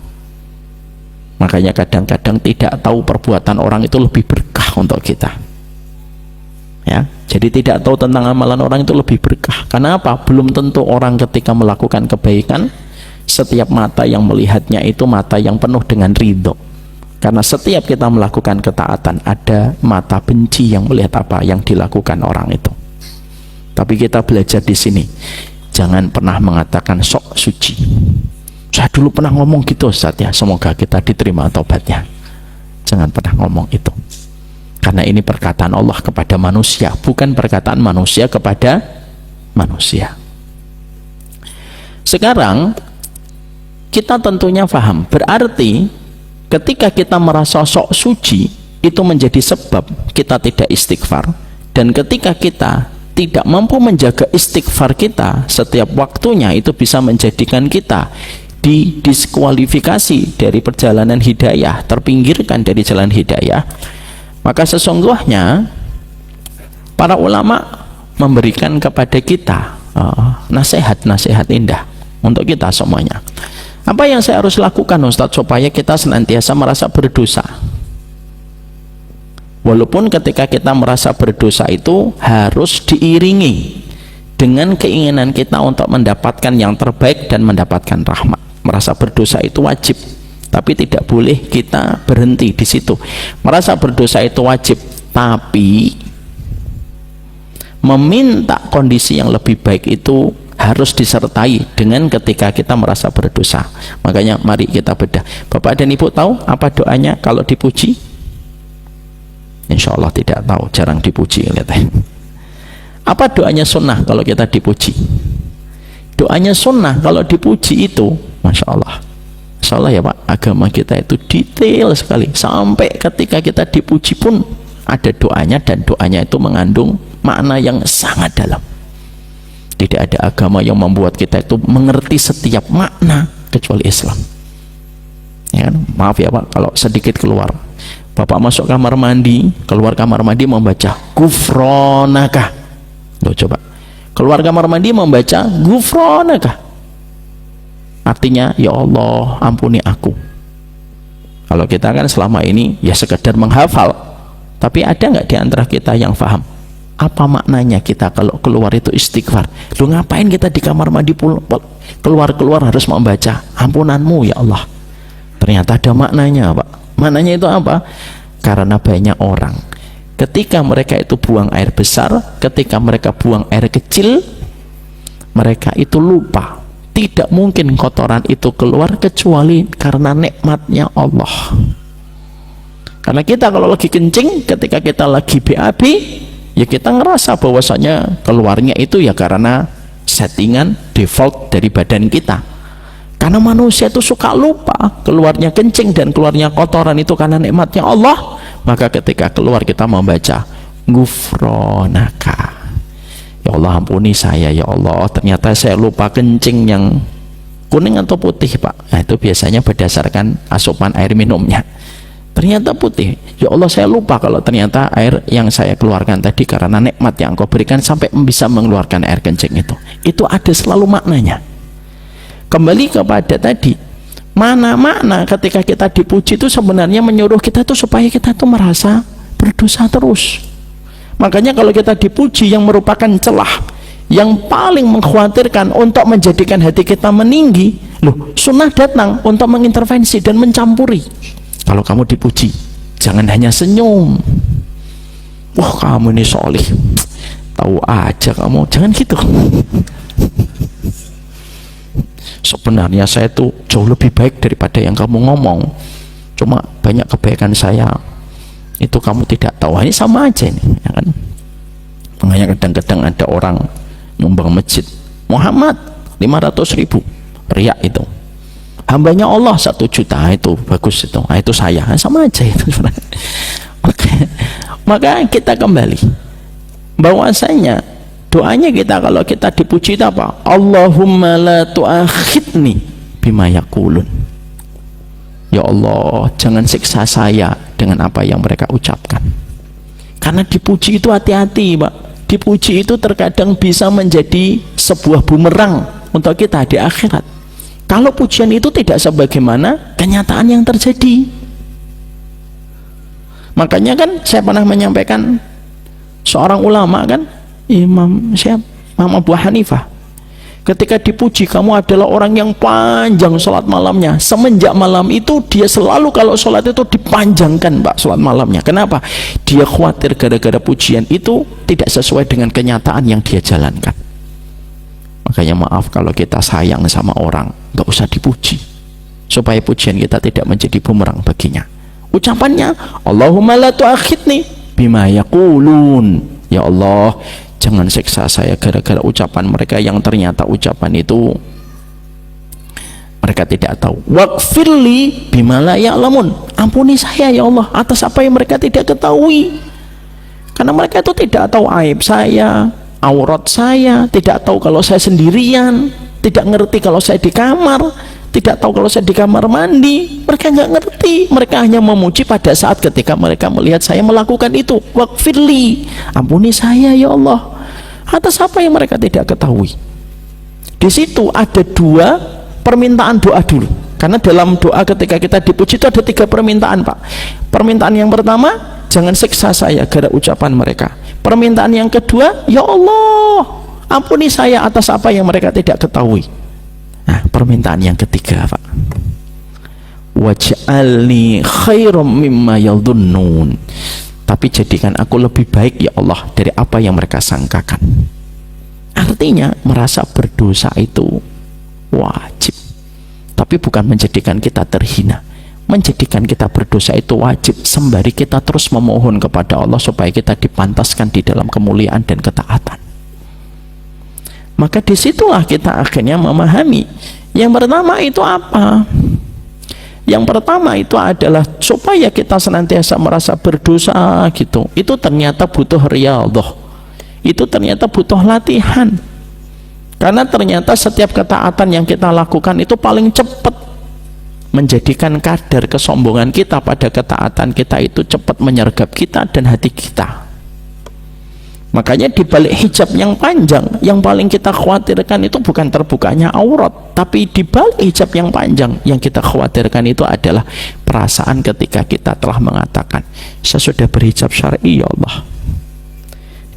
Makanya kadang-kadang tidak tahu perbuatan orang itu lebih berkah untuk kita. Ya, jadi tidak tahu tentang amalan orang itu lebih berkah. Karena apa? Belum tentu orang ketika melakukan kebaikan, setiap mata yang melihatnya itu mata yang penuh dengan ridho. Karena setiap kita melakukan ketaatan, ada mata benci yang melihat apa yang dilakukan orang itu. Tapi kita belajar di sini, jangan pernah mengatakan sok suci. Saya dulu pernah ngomong gitu Ustaz ya, semoga kita diterima taubatnya. Jangan pernah ngomong itu. Karena ini perkataan Allah kepada manusia, bukan perkataan manusia kepada manusia. Sekarang kita tentunya paham, berarti ketika kita merasa sok suci, itu menjadi sebab kita tidak istighfar. Dan ketika kita tidak mampu menjaga istighfar kita setiap waktunya, itu bisa menjadikan kita didiskualifikasi dari perjalanan hidayah, terpinggirkan dari jalan hidayah. Maka sesungguhnya para ulama memberikan kepada kita nasihat-nasihat indah untuk kita semuanya. Apa yang saya harus lakukan Ustadz supaya kita senantiasa merasa berdosa? Walaupun ketika kita merasa berdosa itu harus diiringi dengan keinginan kita untuk mendapatkan yang terbaik dan mendapatkan rahmat. Merasa berdosa itu wajib, tapi tidak boleh kita berhenti di situ. Merasa berdosa itu wajib, tapi meminta kondisi yang lebih baik itu harus disertai dengan ketika kita merasa berdosa. Makanya mari kita bedah. Bapak dan Ibu tahu apa doanya kalau dipuji? Insya Allah tidak tahu, jarang dipuji. Apa doanya sunnah kalau kita dipuji? Doanya sunnah kalau dipuji itu, Masya Allah, Masya Allah ya Pak, agama kita itu detail sekali. Sampai ketika kita dipuji pun ada doanya, dan doanya itu mengandung makna yang sangat dalam. Tidak ada agama yang membuat kita itu mengerti setiap makna kecuali Islam. Ya kan? Maaf ya Pak, kalau sedikit keluar, Bapak masuk kamar mandi, keluar kamar mandi membaca gufronaka. Loh coba, keluar kamar mandi membaca gufronaka, artinya ya Allah ampuni aku. Kalau kita kan selama ini ya sekedar menghafal, tapi ada nggak di antara kita yang paham apa maknanya kita kalau keluar itu istighfar? Lu ngapain kita di kamar mandi keluar-keluar harus membaca ampunanmu ya Allah? Ternyata ada maknanya, Pak. Maknanya itu apa? Karena banyak orang ketika mereka itu buang air besar, ketika mereka buang air kecil, mereka itu lupa. Tidak mungkin kotoran itu keluar kecuali karena nikmatnya Allah. Karena kita kalau lagi kencing, ketika kita lagi BAB, ya kita ngerasa bahwasanya keluarnya itu ya karena settingan default dari badan kita. Karena manusia itu suka lupa, keluarnya kencing dan keluarnya kotoran itu karena nikmatnya Allah. Maka ketika keluar kita membaca Ghufronaka, ya Allah ampuni saya ya Allah, ternyata saya lupa kencing yang kuning atau putih Pak. Nah, itu biasanya berdasarkan asupan air minumnya, ternyata putih. Ya Allah saya lupa kalau ternyata air yang saya keluarkan tadi karena nikmat yang Engkau berikan sampai bisa mengeluarkan air kencing itu ada selalu maknanya. Kembali kepada tadi, mana ketika kita dipuji itu sebenarnya menyuruh kita tuh supaya kita tuh merasa berdosa terus. Makanya kalau kita dipuji yang merupakan celah yang paling mengkhawatirkan untuk menjadikan hati kita meninggi, loh sunnah datang untuk mengintervensi dan mencampuri. Kalau kamu dipuji, jangan hanya senyum, wah kamu ini solih, tahu aja kamu, jangan gitu. Sebenarnya saya tuh jauh lebih baik daripada yang kamu ngomong, cuma banyak kebaikan saya itu kamu tidak tahu. Ini sama aja ini, ya kan? Makanya kadang-kadang ada orang nyumbang masjid, Muhammad 500.000, riak itu. Hambanya Allah 1 juta, itu bagus itu. Nah, itu saya, sama aja itu. Maka kita kembali bahwasanya doanya kita kalau kita dipuji itu apa? Allahumma la tu'akhidni bima yaqulun. Ya Allah, jangan siksa saya dengan apa yang mereka ucapkan. Karena dipuji itu hati-hati, Pak. Dipuji itu terkadang bisa menjadi sebuah bumerang untuk kita di akhirat. Kalau pujian itu tidak sebagaimana kenyataan yang terjadi. Makanya kan saya pernah menyampaikan seorang ulama kan, Imam Abu Hanifah, ketika dipuji kamu adalah orang yang panjang sholat malamnya. Semenjak malam itu dia selalu kalau sholat itu dipanjangkan Pak sholat malamnya. Kenapa? Dia khawatir gara-gara pujian itu tidak sesuai dengan kenyataan yang dia jalankan. Makanya maaf kalau kita sayang sama orang, nggak usah dipuji, supaya pujian kita tidak menjadi bumerang baginya. Ucapannya Allahumma la tu'akhidni bima yaqulun, ya Allah jangan siksa saya gara-gara ucapan mereka yang ternyata ucapan itu mereka tidak tahu. Waghfirli bima la ya'lamun, ampuni saya ya Allah atas apa yang mereka tidak ketahui. Karena mereka itu tidak tahu aib saya, aurat saya, tidak tahu kalau saya sendirian, tidak ngerti kalau saya di kamar, tidak tahu kalau saya di kamar mandi. Mereka nggak ngerti, mereka hanya memuji pada saat ketika mereka melihat saya melakukan itu. Waghfirli, ampuni saya ya Allah atas apa yang mereka tidak ketahui. Di situ ada 2 permintaan doa dulu, karena dalam doa ketika kita dipuji itu ada 3 permintaan Pak. Permintaan yang pertama, jangan siksa saya gara ucapan mereka. Permintaan yang kedua, ya Allah ampuni saya atas apa yang mereka tidak ketahui. Nah, permintaan yang ketiga Pak, waj'alni khairam mimma yadhunnun, tapi jadikan aku lebih baik ya Allah dari apa yang mereka sangkakan. Artinya merasa berdosa itu wajib, tapi bukan menjadikan kita terhina. Menjadikan kita berdosa itu wajib sembari kita terus memohon kepada Allah supaya kita dipantaskan di dalam kemuliaan dan ketaatan. Maka disitulah kita akhirnya memahami yang pertama itu apa. Yang pertama itu adalah supaya kita senantiasa merasa berdosa gitu, itu ternyata butuh riyadhah, itu ternyata butuh latihan. Karena ternyata setiap ketaatan yang kita lakukan itu paling cepat menjadikan kadar kesombongan kita pada ketaatan kita itu cepat menyergap kita dan hati kita. Makanya di balik hijab yang panjang, yang paling kita khawatirkan itu bukan terbukanya aurat, tapi di balik hijab yang panjang, yang kita khawatirkan itu adalah perasaan ketika kita telah mengatakan, saya sudah berhijab syar'i ya Allah.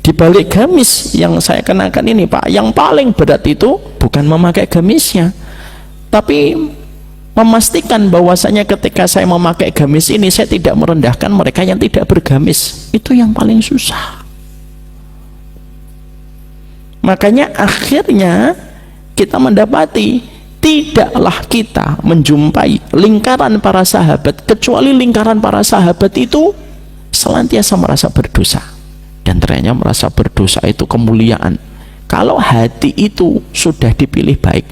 Di balik gamis yang saya kenakan ini Pak, yang paling berat itu bukan memakai gamisnya, tapi memastikan bahwasanya ketika saya memakai gamis ini, saya tidak merendahkan mereka yang tidak bergamis. Itu yang paling susah. Makanya akhirnya kita mendapati tidaklah kita menjumpai lingkaran para sahabat kecuali lingkaran para sahabat itu senantiasa merasa berdosa, dan ternyata merasa berdosa itu kemuliaan. Kalau hati itu sudah dipilih baik,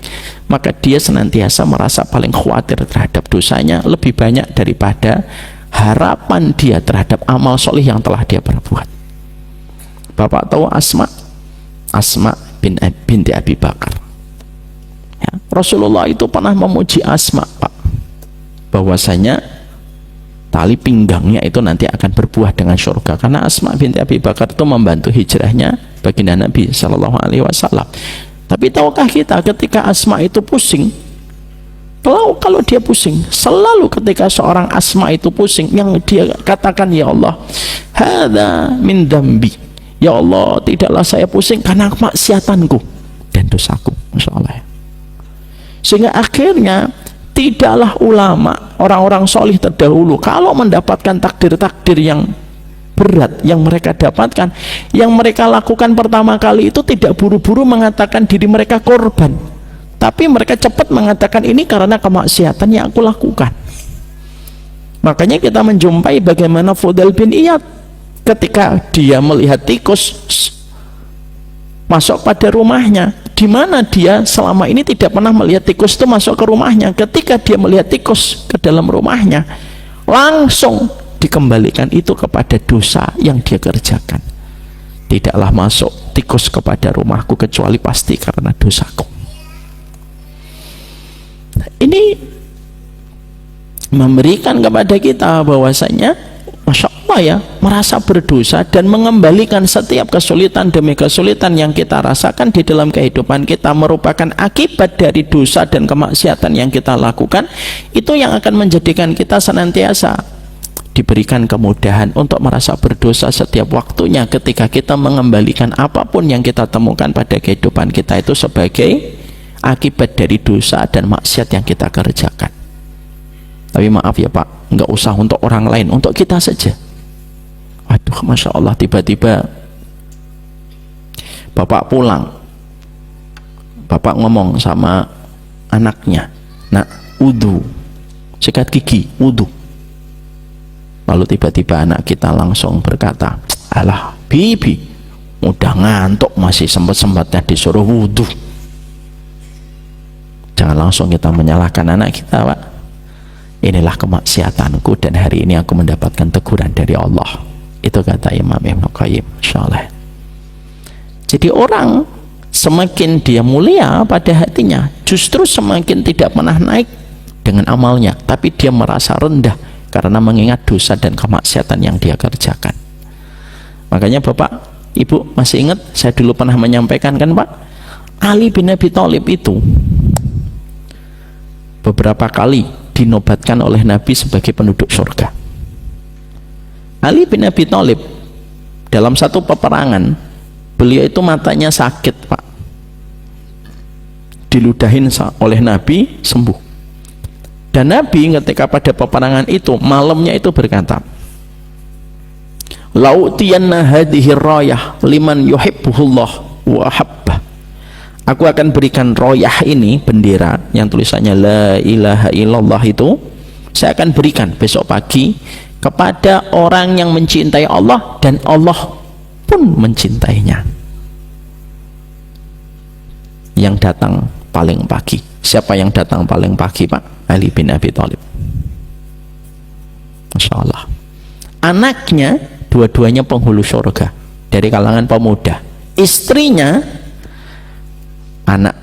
maka dia senantiasa merasa paling khawatir terhadap dosanya lebih banyak daripada harapan dia terhadap amal soleh yang telah dia perbuat. Bapak tahu Asma binti Abi Bakar ya, Rasulullah itu pernah memuji Asma Pak, bahwasanya tali pinggangnya itu nanti akan berbuah dengan surga, karena Asma binti Abi Bakar itu membantu hijrahnya baginda Nabi Shallallahu Alaihi Wasallam. Tapi tahukah kita ketika Asma itu pusing, kalau dia pusing, selalu ketika seorang Asma itu pusing, yang dia katakan, ya Allah, hadza min dambi, ya Allah, tidaklah saya pusing karena kemaksiatanku dan dosaku. Masya Allah. Sehingga akhirnya tidaklah ulama, orang-orang solih terdahulu, kalau mendapatkan takdir-takdir yang berat yang mereka dapatkan, yang mereka lakukan pertama kali itu tidak buru-buru mengatakan diri mereka korban, tapi mereka cepat mengatakan ini karena kemaksiatan yang aku lakukan. Makanya kita menjumpai bagaimana Fudail bin Iyad ketika dia melihat tikus masuk pada rumahnya, di mana dia selama ini tidak pernah melihat tikus itu masuk ke rumahnya. Ketika dia melihat tikus ke dalam rumahnya, langsung dikembalikan itu kepada dosa yang dia kerjakan. Tidaklah masuk tikus kepada rumahku kecuali pasti karena dosaku. Ini memberikan kepada kita bahwasanya Masya Allah ya, merasa berdosa dan mengembalikan setiap kesulitan demi kesulitan yang kita rasakan di dalam kehidupan kita merupakan akibat dari dosa dan kemaksiatan yang kita lakukan. Itu yang akan menjadikan kita senantiasa diberikan kemudahan untuk merasa berdosa setiap waktunya ketika kita mengembalikan apapun yang kita temukan pada kehidupan kita itu sebagai akibat dari dosa dan maksiat yang kita kerjakan. Tapi maaf ya Pak, nggak usah untuk orang lain, untuk kita saja. Waduh, Masya Allah, tiba-tiba bapak pulang, bapak ngomong sama anaknya, nak wudu, sikat gigi, wudu. Lalu tiba-tiba anak kita langsung berkata, alah bibi, udah ngantuk masih sempat-sempatnya disuruh wudu. Jangan langsung kita menyalahkan anak kita Pak. Inilah kemaksiatanku dan hari ini aku mendapatkan teguran dari Allah. Itu kata Imam Ibnu Qayyim. Insyaallah. Jadi orang semakin dia mulia pada hatinya, justru semakin tidak pernah naik dengan amalnya, tapi dia merasa rendah karena mengingat dosa dan kemaksiatan yang dia kerjakan. Makanya Bapak, Ibu masih ingat saya dulu pernah menyampaikan kan Pak, Ali bin Abi Thalib itu beberapa kali dinobatkan oleh Nabi sebagai penduduk surga. Ali bin Abi Thalib dalam satu peperangan, beliau itu matanya sakit Pak, diludahin oleh Nabi, sembuh. Dan Nabi ketika pada peperangan itu malamnya itu berkata, la'utiyanna hadhihi rayah liman yuhibbuhullah wa habbah. Aku akan berikan royah ini, bendera yang tulisannya la ilaha illallah itu, saya akan berikan besok pagi kepada orang yang mencintai Allah dan Allah pun mencintainya. Yang datang paling pagi. Siapa yang datang paling pagi Pak? Ali bin Abi Thalib. Masya Allah. Anaknya dua-duanya penghulu surga dari kalangan pemuda. Istrinya anak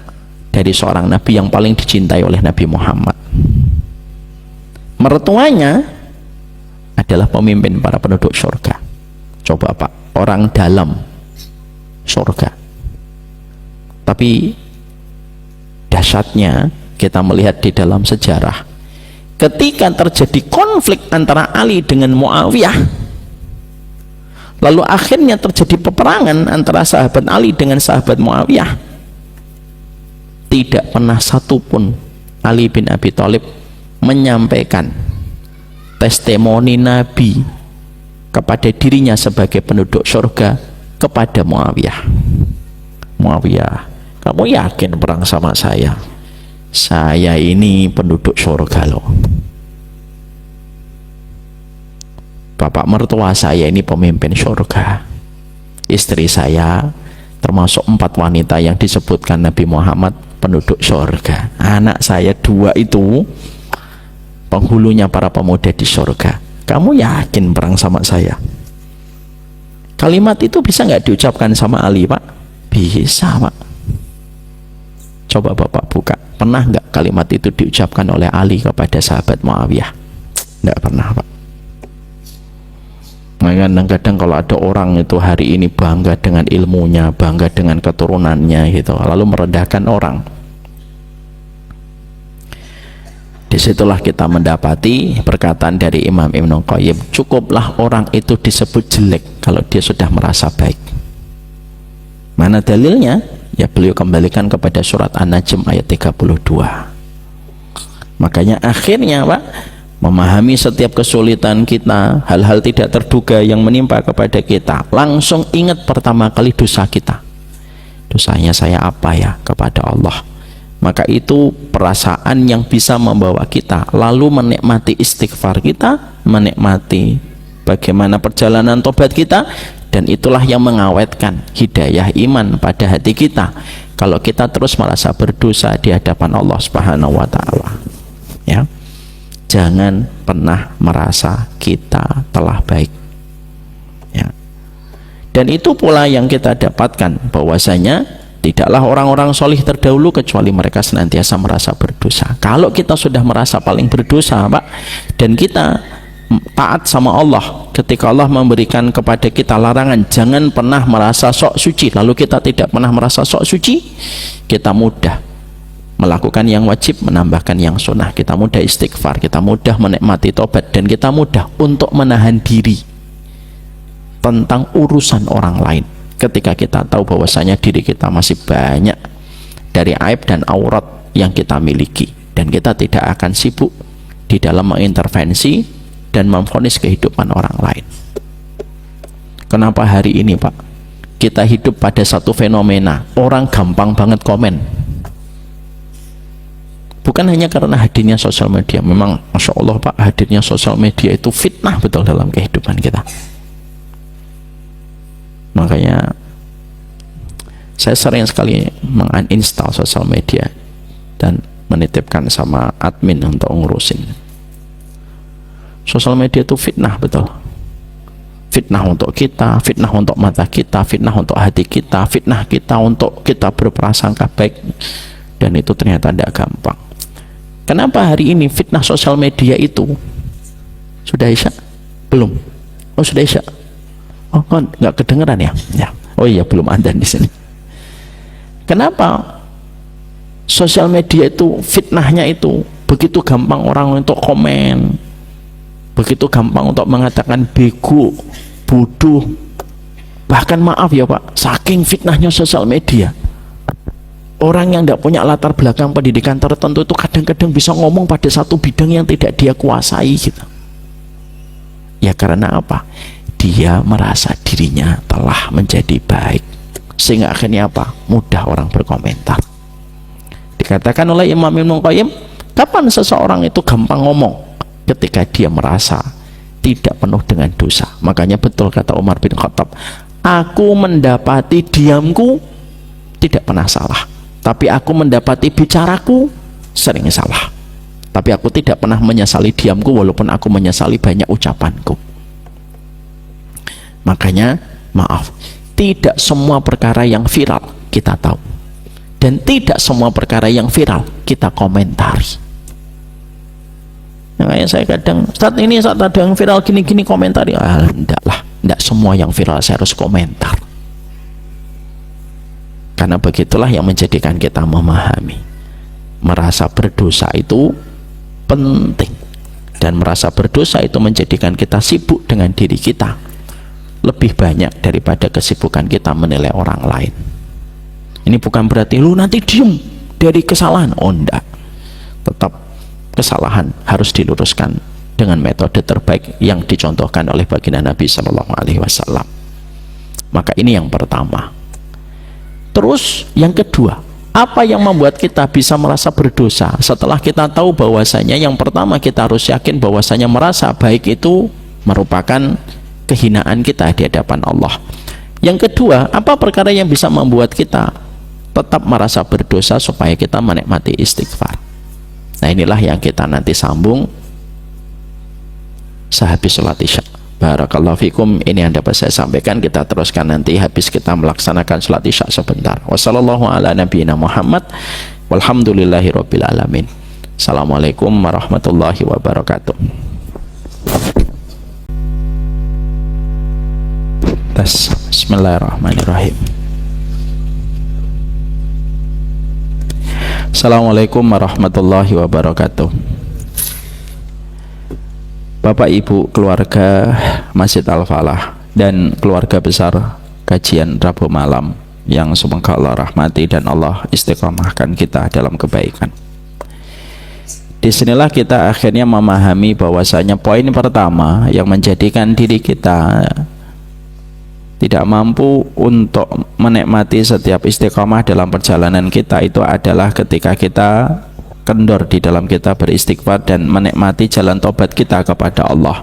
dari seorang nabi yang paling dicintai oleh Nabi Muhammad. Mertuanya adalah pemimpin para penduduk surga. Coba Pak, orang dalam surga. Tapi dahsyatnya kita melihat di dalam sejarah, ketika terjadi konflik antara Ali dengan Muawiyah, lalu akhirnya terjadi peperangan antara sahabat Ali dengan sahabat Muawiyah, tidak pernah satupun Ali bin Abi Thalib menyampaikan testimoni Nabi kepada dirinya sebagai penduduk surga kepada Muawiyah. Muawiyah, kamu yakin perang sama saya? Saya ini penduduk surga loh. Bapak mertua saya ini pemimpin surga. Istri saya termasuk 4 wanita yang disebutkan Nabi Muhammad penduduk surga. Anak saya 2 itu penghulunya para pemuda di surga. Kamu yakin perang sama saya? Kalimat itu bisa nggak diucapkan sama Ali, Pak? Bisa, Pak. Coba Bapak buka, pernah nggak kalimat itu diucapkan oleh Ali kepada sahabat Muawiyah? Nggak pernah, Pak. Kadang-kadang kalau ada orang itu hari ini bangga dengan ilmunya, bangga dengan keturunannya gitu, lalu merendahkan orang, disitulah kita mendapati perkataan dari Imam Ibnu Qayyim, cukuplah orang itu disebut jelek kalau dia sudah merasa baik. Mana dalilnya? Ya beliau kembalikan kepada surat An-Najm ayat 32. Makanya akhirnya, Pak, memahami setiap kesulitan kita, hal-hal tidak terduga yang menimpa kepada kita, langsung ingat pertama kali dosa kita. Dosanya saya apa ya kepada Allah? Maka itu perasaan yang bisa membawa kita lalu menikmati istighfar kita, menikmati bagaimana perjalanan tobat kita, dan itulah yang mengawetkan hidayah iman pada hati kita. Kalau kita terus merasa berdosa di hadapan Allah Subhanahu wa taala, ya, jangan pernah merasa kita telah baik, ya. Dan itu pula yang kita dapatkan, bahwasanya tidaklah orang-orang solih terdahulu kecuali mereka senantiasa merasa berdosa. Kalau kita sudah merasa paling berdosa, Pak, dan kita taat sama Allah, ketika Allah memberikan kepada kita larangan jangan pernah merasa sok suci, lalu kita tidak pernah merasa sok suci, kita mudah melakukan yang wajib, menambahkan yang sunnah, kita mudah istighfar, kita mudah menikmati tobat, dan kita mudah untuk menahan diri tentang urusan orang lain. Ketika kita tahu bahwasanya diri kita masih banyak dari aib dan aurat yang kita miliki, dan kita tidak akan sibuk di dalam mengintervensi dan memvonis kehidupan orang lain. Kenapa hari ini, Pak, kita hidup pada satu fenomena, orang gampang banget komen. Bukan hanya karena hadirnya sosial media, memang Masya Allah, Pak, hadirnya sosial media itu fitnah betul dalam kehidupan kita. Makanya saya sering sekali menguninstall sosial media dan menitipkan sama admin untuk ngurusin. Sosial media itu fitnah betul. Fitnah untuk kita, fitnah untuk mata kita, fitnah untuk hati kita, fitnah kita untuk kita berprasangka baik, dan itu ternyata tidak gampang. Kenapa hari ini fitnah sosial media itu? Sudah Isya? Belum? Oh sudah Isya? Oh kan nggak kedengeran ya? Ya. Oh iya, belum ada di sini. Kenapa sosial media itu fitnahnya itu begitu gampang orang untuk komen, begitu gampang untuk mengatakan bego, bodoh, bahkan maaf ya Pak, saking fitnahnya sosial media, orang yang tidak punya latar belakang pendidikan tertentu itu kadang-kadang bisa ngomong pada satu bidang yang tidak dia kuasai gitu. Ya karena apa? Dia merasa dirinya telah menjadi baik, sehingga akhirnya apa? Mudah orang berkomentar. Dikatakan oleh Imam Ibnu Qayyim, kapan seseorang itu gampang ngomong? Ketika dia merasa tidak penuh dengan dosa. Makanya betul kata Umar bin Khattab, aku mendapati diamku tidak pernah salah, tapi aku mendapati bicaraku sering salah, tapi aku tidak pernah menyesali diamku walaupun aku menyesali banyak ucapanku. Makanya maaf, tidak semua perkara yang viral kita tahu, dan tidak semua perkara yang viral kita komentari. Makanya saya kadang, saat ini saat ada yang viral gini-gini komentari, enggak lah, enggak semua yang viral saya harus komentar. Karena begitulah yang menjadikan kita memahami merasa berdosa itu penting, dan merasa berdosa itu menjadikan kita sibuk dengan diri kita lebih banyak daripada kesibukan kita menilai orang lain. Ini bukan berarti lu nanti diem dari kesalahan, oh enggak, tetap kesalahan harus diluruskan dengan metode terbaik yang dicontohkan oleh baginda Nabi Shallallahu Alaihi Wasallam. Maka ini yang pertama. Terus yang kedua, apa yang membuat kita bisa merasa berdosa? Setelah kita tahu bahwasanya yang pertama kita harus yakin bahwasanya merasa baik itu merupakan kehinaan kita di hadapan Allah. Yang kedua, apa perkara yang bisa membuat kita tetap merasa berdosa supaya kita menikmati istighfar? Nah, inilah yang kita nanti sambung sehabis sholat isya. Barakallahu fikum. Ini yang dapat saya sampaikan. Kita teruskan nanti habis kita melaksanakan sholat isya sebentar. Wassallallahu ala nabiyina Muhammad walhamdulillahi rabbil alamin. Assalamualaikum warahmatullahi wabarakatuh. Bismillahirrahmanirrahim. Assalamualaikum warahmatullahi wabarakatuh. Bapak Ibu keluarga Masjid Al-Falah dan keluarga besar kajian Rabu malam yang semoga Allah rahmati dan Allah istiqomahkan kita dalam kebaikan. Disinilah kita akhirnya memahami bahwasanya poin pertama yang menjadikan diri kita tidak mampu untuk menikmati setiap istiqomah dalam perjalanan kita itu adalah ketika kita kendor di dalam kita beristighfar dan menikmati jalan tobat kita kepada Allah.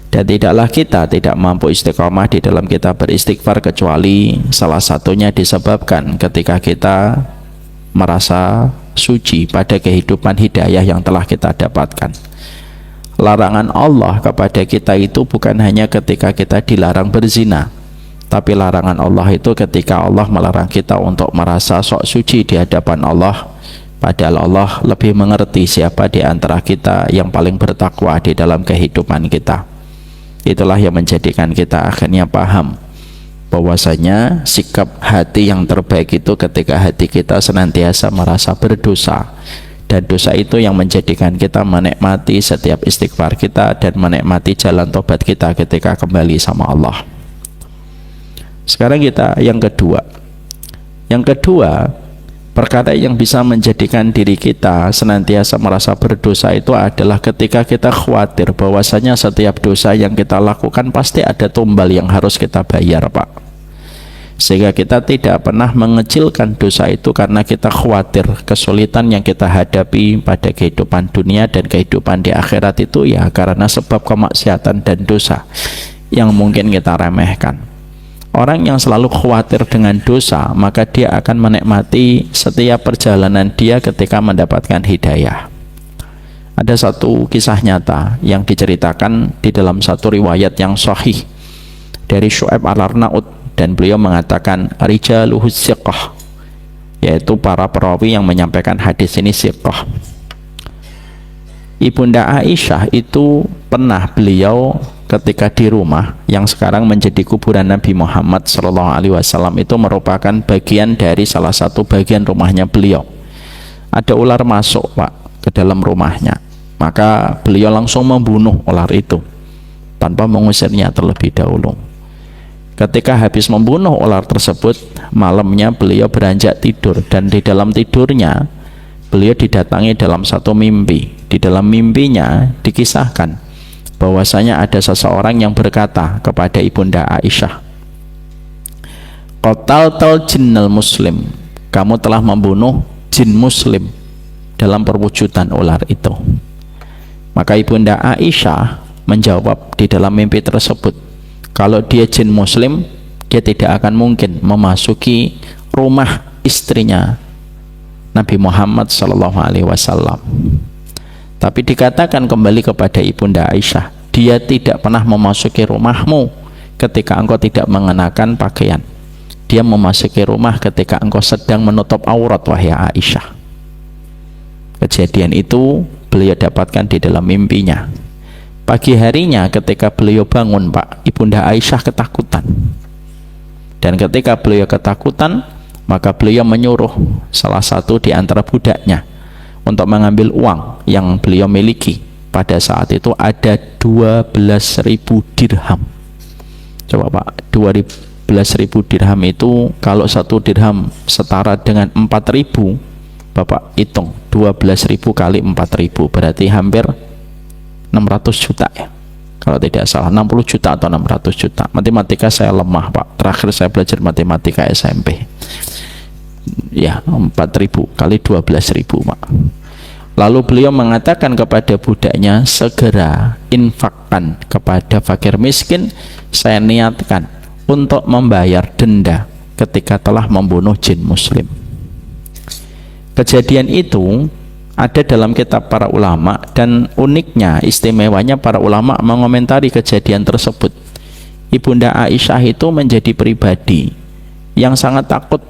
Dan tidaklah kita tidak mampu istiqomah di dalam kita beristighfar kecuali salah satunya disebabkan ketika kita merasa suci pada kehidupan hidayah yang telah kita dapatkan. Larangan Allah kepada kita itu bukan hanya ketika kita dilarang berzina, tapi larangan Allah itu ketika Allah melarang kita untuk merasa sok suci di hadapan Allah, padahal Allah lebih mengerti siapa di antara kita yang paling bertakwa di dalam kehidupan kita. Itulah yang menjadikan kita akhirnya paham bahwasanya sikap hati yang terbaik itu ketika hati kita senantiasa merasa berdosa, dan dosa itu yang menjadikan kita menikmati setiap istighfar kita dan menikmati jalan tobat kita ketika kembali sama Allah. Sekarang kita yang kedua. Yang kedua, perkara yang bisa menjadikan diri kita senantiasa merasa berdosa itu adalah ketika kita khawatir bahwasanya setiap dosa yang kita lakukan pasti ada tumbal yang harus kita bayar, Pak. Sehingga kita tidak pernah mengecilkan dosa itu karena kita khawatir kesulitan yang kita hadapi pada kehidupan dunia dan kehidupan di akhirat itu ya karena sebab kemaksiatan dan dosa yang mungkin kita remehkan. Orang yang selalu khawatir dengan dosa, maka dia akan menikmati setiap perjalanan dia ketika mendapatkan hidayah. Ada satu kisah nyata yang diceritakan di dalam satu riwayat yang sahih dari Syu'aib al-Arnaud, dan beliau mengatakan rijaluhu siqah, yaitu para perawi yang menyampaikan hadis ini siqah. Ibunda Aisyah itu pernah beliau ketika di rumah yang sekarang menjadi kuburan Nabi Muhammad SAW itu merupakan bagian dari salah satu bagian rumahnya beliau. Ada ular masuk, Pak, ke dalam rumahnya. Maka beliau langsung membunuh ular itu tanpa mengusirnya terlebih dahulu. Ketika habis membunuh ular tersebut, malamnya beliau beranjak tidur, dan di dalam tidurnya beliau didatangi dalam satu mimpi. Di dalam mimpinya dikisahkan bahwasanya ada seseorang yang berkata kepada Ibunda Aisyah, qataltal jinnal muslim, kamu telah membunuh jin muslim dalam perwujudan ular itu. Maka Ibunda Aisyah menjawab di dalam mimpi tersebut, kalau dia jin muslim, dia tidak akan mungkin memasuki rumah istrinya Nabi Muhammad SAW. Tapi dikatakan kembali kepada Ibunda Aisyah, dia tidak pernah memasuki rumahmu ketika engkau tidak mengenakan pakaian. Dia memasuki rumah ketika engkau sedang menutup aurat, wahai Aisyah. Kejadian itu beliau dapatkan di dalam mimpinya. Pagi harinya ketika beliau bangun, Pak, Ibunda Aisyah ketakutan. Dan ketika beliau ketakutan, Maka beliau menyuruh salah satu di antara budaknya untuk mengambil uang yang beliau miliki. Pada saat itu ada 12.000 dirham. Coba Pak, 12.000 dirham itu kalau 1 dirham setara dengan 4.000, Bapak hitung 12.000 kali 4.000 berarti hampir 600 juta ya, kalau tidak salah 60 juta atau 600 juta. Matematika saya lemah Pak, terakhir saya belajar matematika SMP ya. 4.000 kali 12.000 Pak. Lalu beliau mengatakan kepada budaknya, segera infakkan kepada fakir miskin, saya niatkan untuk membayar denda ketika telah membunuh jin muslim. Kejadian itu ada dalam kitab para ulama, dan uniknya, istimewanya para ulama mengomentari kejadian tersebut. Ibunda Aisyah itu menjadi pribadi yang sangat takut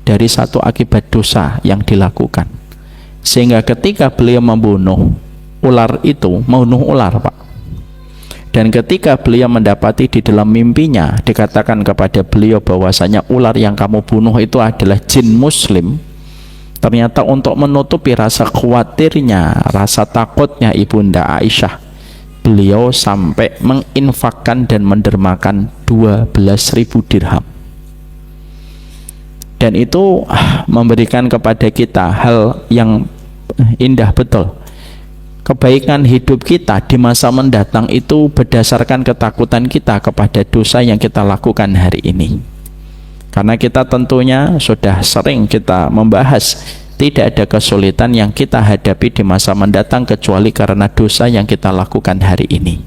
dari satu akibat dosa yang dilakukan, sehingga ketika beliau membunuh ular itu, membunuh ular Pak, dan ketika beliau mendapati di dalam mimpinya dikatakan kepada beliau bahwasanya ular yang kamu bunuh itu adalah jin muslim, ternyata untuk menutupi rasa khawatirnya, rasa takutnya Ibunda Aisyah, beliau sampai menginfakkan dan mendermakan 12.000 dirham. Dan itu memberikan kepada kita hal yang indah betul. Kebaikan hidup kita di masa mendatang itu berdasarkan ketakutan kita kepada dosa yang kita lakukan hari ini. Karena kita tentunya sudah sering kita membahas, tidak ada kesulitan yang kita hadapi di masa mendatang kecuali karena dosa yang kita lakukan hari ini.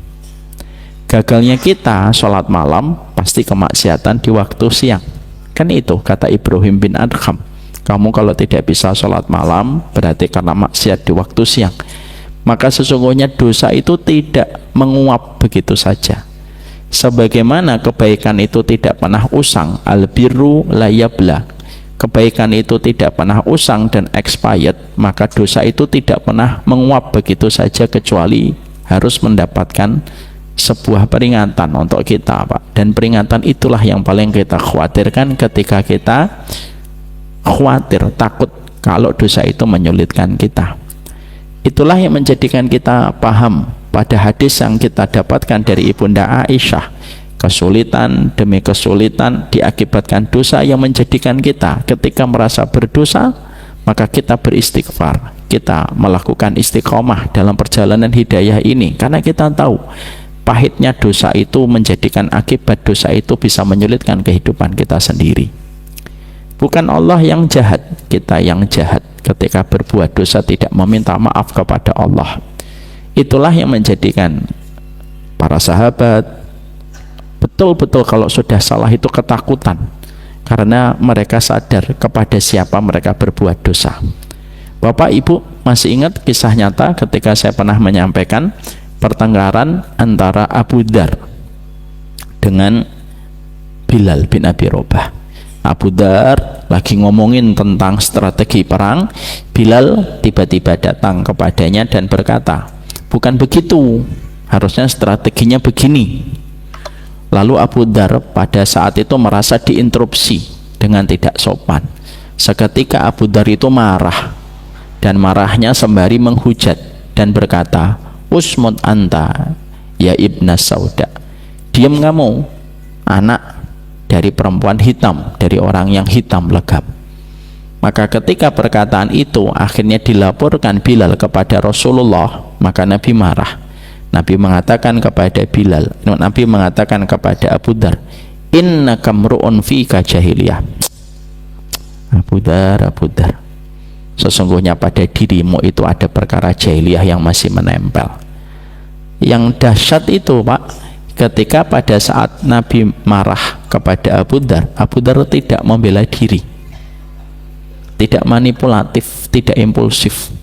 Gagalnya kita sholat malam pasti kemaksiatan di waktu siang. Kan itu kata Ibrahim bin Adham, kamu kalau tidak bisa sholat malam berarti karena maksiat di waktu siang. Maka sesungguhnya dosa itu tidak menguap begitu saja. Sebagaimana kebaikan itu tidak pernah usang, albirru la yabla, kebaikan itu tidak pernah usang dan expired, maka dosa itu tidak pernah menguap begitu saja kecuali harus mendapatkan sebuah peringatan untuk kita Pak. Dan peringatan itulah yang paling kita khawatirkan ketika kita khawatir, takut kalau dosa itu menyulitkan kita. Itulah yang menjadikan kita paham pada hadis yang kita dapatkan dari Ibunda Aisyah, kesulitan demi kesulitan diakibatkan dosa yang menjadikan kita ketika merasa berdosa maka kita beristighfar, kita melakukan istiqomah dalam perjalanan hidayah ini, karena kita tahu pahitnya dosa itu menjadikan akibat dosa itu bisa menyulitkan kehidupan kita sendiri. Bukan Allah yang jahat, kita yang jahat ketika berbuat dosa tidak meminta maaf kepada Allah. Itulah yang menjadikan para sahabat betul-betul kalau sudah salah itu ketakutan, karena mereka sadar kepada siapa mereka berbuat dosa. Bapak Ibu masih ingat kisah nyata ketika saya pernah menyampaikan pertengkaran antara Abu Dzar dengan Bilal bin Abi Robah. Abu Dzar lagi ngomongin tentang strategi perang, Bilal tiba-tiba datang kepadanya dan berkata, bukan begitu, harusnya strateginya begini. Lalu Abu Dzar pada saat itu merasa diinterupsi dengan tidak sopan. Seketika Abu Dzar itu marah, dan marahnya sembari menghujat dan berkata, usmut anta ya ibna sauda, diam kamu anak dari perempuan hitam, dari orang yang hitam legam. Maka ketika perkataan itu akhirnya dilaporkan Bilal kepada Rasulullah, maka Nabi marah. Nabi mengatakan kepada Bilal, Nabi mengatakan kepada Abu Dzar, innaka mru'un fika jahiliyah. Abu Dzar, sesungguhnya pada dirimu itu ada perkara jahiliyah yang masih menempel. Yang dahsyat itu Pak, ketika pada saat Nabi marah kepada Abu Dzar tidak membela diri, tidak manipulatif, tidak impulsif.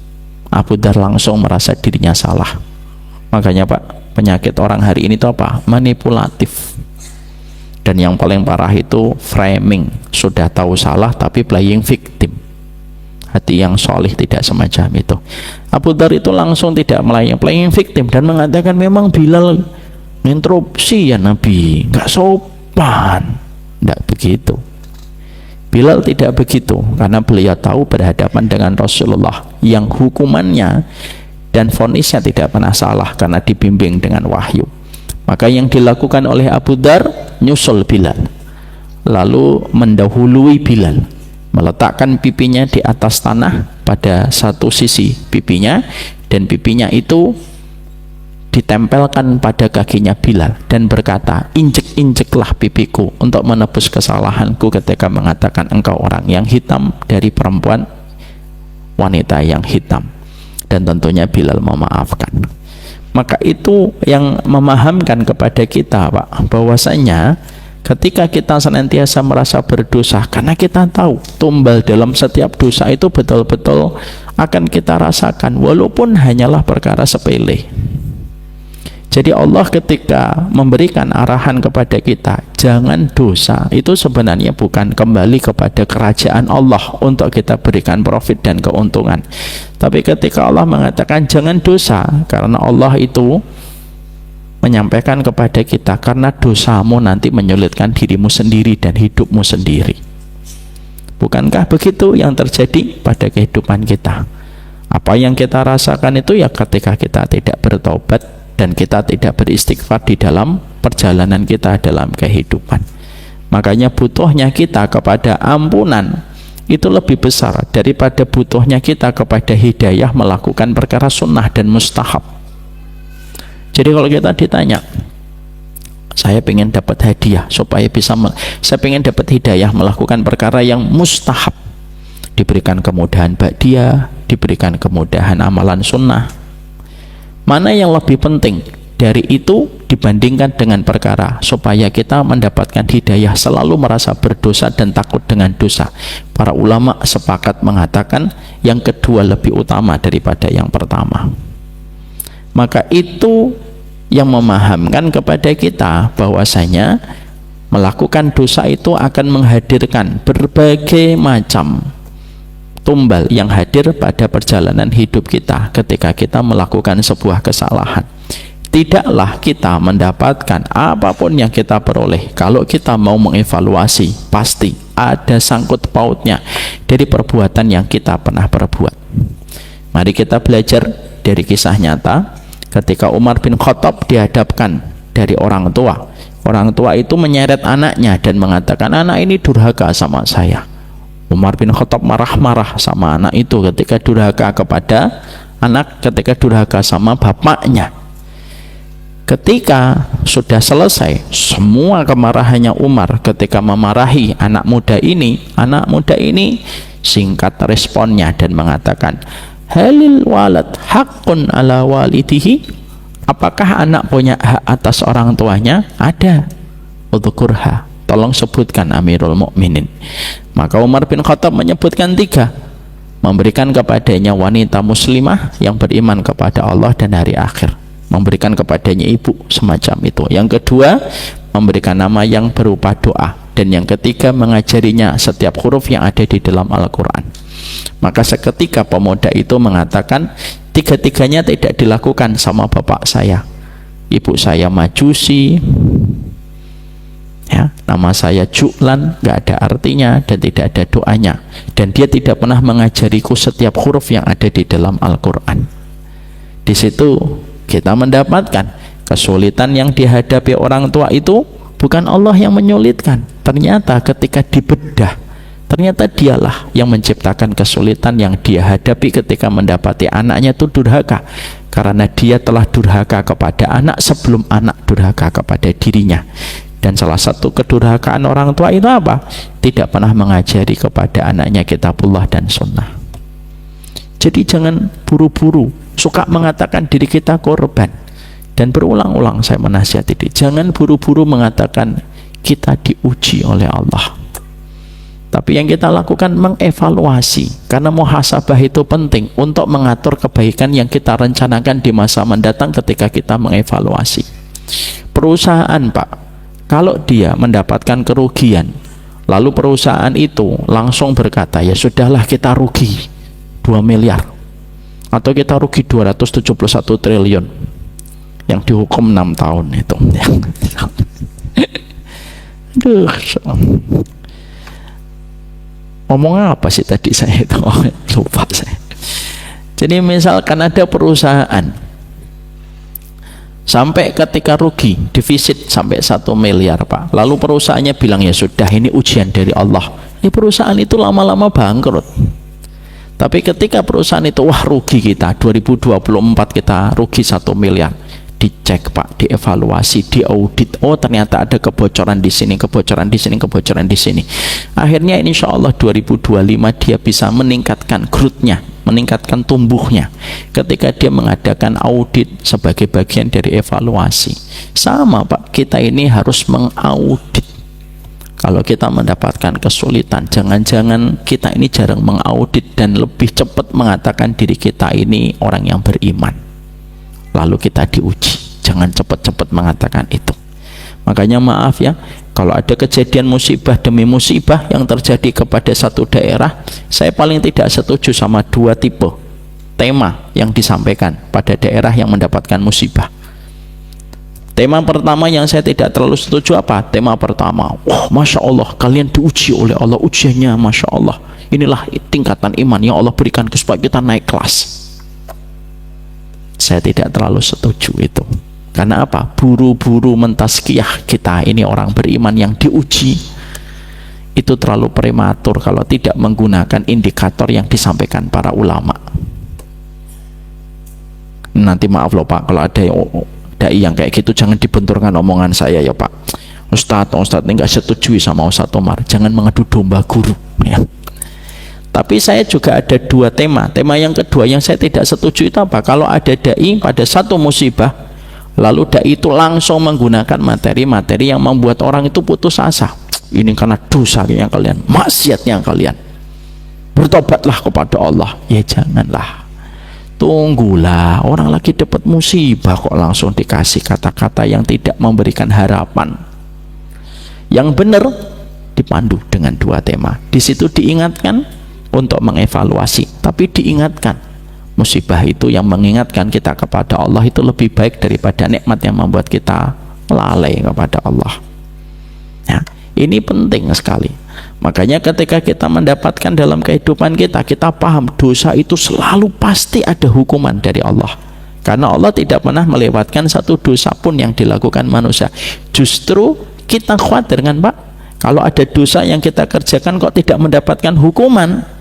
Abu Dzar langsung merasa dirinya salah. Makanya Pak, penyakit orang hari ini itu apa? Manipulatif. Dan yang paling parah itu framing, sudah tahu salah tapi playing victim. Hati yang solih tidak semacam itu. Abu Dzar itu langsung tidak playing victim dan mengatakan memang Bilal interupsi ya Nabi, nggak sopan. Nggak begitu. Bilal tidak begitu, karena beliau tahu berhadapan dengan Rasulullah yang hukumannya dan vonisnya tidak pernah salah karena dibimbing dengan wahyu. Maka yang dilakukan oleh Abu Dzar, nyusul Bilal, lalu mendahului Bilal, meletakkan pipinya di atas tanah pada satu sisi pipinya, dan pipinya itu ditempelkan pada kakinya Bilal dan berkata, injek-injeklah pipiku untuk menebus kesalahanku ketika mengatakan engkau orang yang hitam dari perempuan wanita yang hitam. Dan tentunya Bilal memaafkan. Maka itu yang memahamkan kepada kita, Pak, bahwasanya ketika kita senantiasa merasa berdosa, karena kita tahu tumbal dalam setiap dosa itu betul-betul akan kita rasakan, walaupun hanyalah perkara sepele. Jadi Allah ketika memberikan arahan kepada kita, jangan dosa, itu sebenarnya bukan kembali kepada kerajaan Allah untuk kita berikan profit dan keuntungan. Tapi ketika Allah mengatakan jangan dosa, karena Allah itu menyampaikan kepada kita, karena dosamu nanti menyulitkan dirimu sendiri dan hidupmu sendiri. Bukankah begitu yang terjadi pada kehidupan kita? Apa yang kita rasakan itu ya ketika kita tidak bertobat dan kita tidak beristighfar di dalam perjalanan kita dalam kehidupan. Makanya butuhnya kita kepada ampunan itu lebih besar daripada butuhnya kita kepada hidayah melakukan perkara sunnah dan mustahab. Jadi kalau kita ditanya, saya ingin dapat hadiah supaya bisa, saya ingin dapat hidayah melakukan perkara yang mustahab, diberikan kemudahan ba'diyah, diberikan kemudahan amalan sunnah, mana yang lebih penting dari itu dibandingkan dengan perkara supaya kita mendapatkan hidayah selalu merasa berdosa dan takut dengan dosa? Para ulama sepakat mengatakan yang kedua lebih utama daripada yang pertama. Maka itu yang memahamkan kepada kita bahwasanya melakukan dosa itu akan menghadirkan berbagai macam tumbal yang hadir pada perjalanan hidup kita ketika kita melakukan sebuah kesalahan. Tidaklah kita mendapatkan apapun yang kita peroleh kalau kita mau mengevaluasi, pasti ada sangkut pautnya dari perbuatan yang kita pernah perbuat. Mari kita belajar dari kisah nyata ketika Umar bin Khattab dihadapkan dari orang tua. Orang tua itu menyeret anaknya dan mengatakan, anak ini durhaka sama saya. Umar bin Khattab marah-marah sama anak itu ketika durhaka kepada anak, ketika durhaka sama bapaknya. Ketika sudah selesai semua kemarahannya Umar ketika memarahi anak muda ini singkat responnya dan mengatakan, halil walad haqqun ala walidihi, apakah anak punya hak atas orang tuanya? Ada. Udzukurha, tolong sebutkan Amirul Mukminin. Maka Umar bin Khattab menyebutkan 3, memberikan kepadanya wanita muslimah yang beriman kepada Allah dan hari akhir, memberikan kepadanya ibu semacam itu. Yang kedua, memberikan nama yang berupa doa, dan yang ketiga mengajarinya setiap huruf yang ada di dalam Al-Quran. Maka seketika pemuda itu mengatakan, 3-tiganya tidak dilakukan sama bapak saya. Ibu saya Majusi, ya, nama saya Ju'lan, nggak ada artinya dan tidak ada doanya, dan dia tidak pernah mengajariku setiap huruf yang ada di dalam Al-Quran. Di situ kita mendapatkan kesulitan yang dihadapi orang tua itu bukan Allah yang menyulitkan. Ternyata ketika dibedah, ternyata dialah yang menciptakan kesulitan yang dia hadapi ketika mendapati anaknya itu durhaka, karena dia telah durhaka kepada anak sebelum anak durhaka kepada dirinya. Dan salah satu kedurhakaan orang tua itu apa? Tidak pernah mengajari kepada anaknya kitabullah dan sunnah. Jadi jangan buru-buru suka mengatakan diri kita korban, dan berulang-ulang saya menasihati diri, jangan buru-buru mengatakan kita diuji oleh Allah. Tapi yang kita lakukan mengevaluasi, karena muhasabah itu penting untuk mengatur kebaikan yang kita rencanakan di masa mendatang ketika kita mengevaluasi. Perusahaan, Pak, kalau dia mendapatkan kerugian, lalu perusahaan itu langsung berkata, ya sudahlah kita rugi 2 miliar, atau kita rugi 271 triliun, yang dihukum 6 tahun itu. Aduh. Ngomong apa sih tadi saya itu? Lupa saya. Jadi misalkan ada perusahaan sampai ketika rugi, defisit sampai 1 miliar Pak, lalu perusahaannya bilang ya sudah ini ujian dari Allah, ini perusahaan itu lama-lama bangkrut. Tapi ketika perusahaan itu wah rugi kita 2024 kita rugi 1 miliar, dicek Pak, dievaluasi, diaudit, oh ternyata ada kebocoran di sini, kebocoran di sini, kebocoran di sini. Akhirnya insya Allah 2025 dia bisa meningkatkan growth-nya, meningkatkan tumbuhnya ketika dia mengadakan audit sebagai bagian dari evaluasi. Sama Pak, kita ini harus mengaudit. Kalau kita mendapatkan kesulitan, jangan-jangan kita ini jarang mengaudit dan lebih cepat mengatakan diri kita ini orang yang beriman, lalu kita diuji. Jangan cepat-cepat mengatakan itu. Makanya maaf ya, kalau ada kejadian musibah demi musibah yang terjadi kepada satu daerah, saya paling tidak setuju sama 2 tipe tema yang disampaikan pada daerah yang mendapatkan musibah. Tema pertama yang saya tidak terlalu setuju apa? Tema pertama, wah Masya Allah kalian diuji oleh Allah, ujiannya Masya Allah, inilah tingkatan iman yang Allah berikan supaya kita naik kelas. Saya tidak terlalu setuju itu. Karena apa? Buru-buru mentazkiyah kita ini orang beriman yang diuji, itu terlalu prematur kalau tidak menggunakan indikator yang disampaikan para ulama. Nanti maaf loh Pak, kalau ada dai yang kayak gitu jangan dibenturkan omongan saya ya Pak. Ustadz ini nggak setuju sama Ustadz Omar, jangan mengadu domba guru ya. Tapi saya juga ada 2 tema. Tema yang kedua yang saya tidak setuju itu apa? Kalau ada dai pada satu musibah, lalu dai itu langsung menggunakan materi-materi yang membuat orang itu putus asa. Ini karena dosa yang kalian, maksiatnya kalian, bertobatlah kepada Allah. Ya janganlah, tunggulah, orang lagi dapat musibah kok langsung dikasih kata-kata yang tidak memberikan harapan. Yang benar dipandu dengan 2 tema. Di situ diingatkan untuk mengevaluasi, tapi diingatkan musibah itu yang mengingatkan kita kepada Allah itu lebih baik daripada nikmat yang membuat kita lalai kepada Allah ya. Ini penting sekali. Makanya ketika kita mendapatkan dalam kehidupan kita, kita paham dosa itu selalu pasti ada hukuman dari Allah, karena Allah tidak pernah melewatkan satu dosa pun yang dilakukan manusia. Justru kita khawatir kan Pak, kalau ada dosa yang kita kerjakan kok tidak mendapatkan hukuman.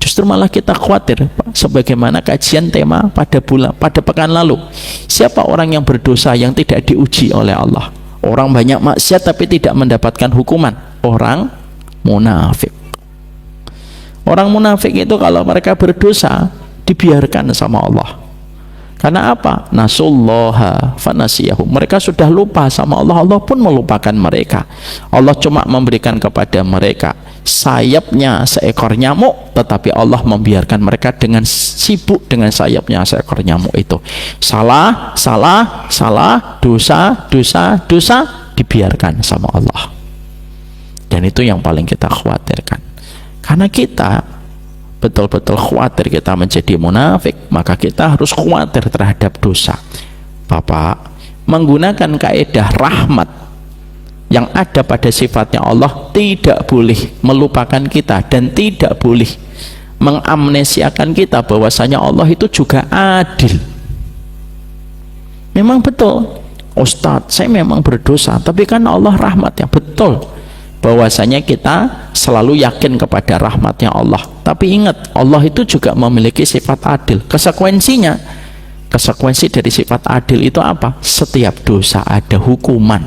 Justru malah kita khawatir Pak, sebagaimana kajian tema pada pekan lalu, siapa orang yang berdosa yang tidak diuji oleh Allah? Orang banyak maksiat tapi tidak mendapatkan hukuman. Orang munafik. Orang munafik itu kalau mereka berdosa dibiarkan sama Allah. Karena apa? Nasullaha fanasiyahum. Mereka sudah lupa sama Allah, Allah pun melupakan mereka. Allah cuma memberikan kepada mereka sayapnya seekor nyamuk, tetapi Allah membiarkan mereka dengan sibuk dengan sayapnya seekor nyamuk itu. Salah, dosa dibiarkan sama Allah. Dan itu yang paling kita khawatirkan. Karena kita betul-betul khawatir kita menjadi munafik, maka kita harus khawatir terhadap dosa. Bapak menggunakan kaidah rahmat yang ada pada sifatnya Allah, tidak boleh melupakan kita dan tidak boleh mengamnesiakan kita bahwasanya Allah itu juga adil. Memang betul Ustadz, saya memang berdosa, tapi kan Allah rahmatnya. Betul, bahwasanya kita selalu yakin kepada rahmatnya Allah, tapi ingat Allah itu juga memiliki sifat adil. Konsekuensi dari sifat adil itu apa? Setiap dosa ada hukuman,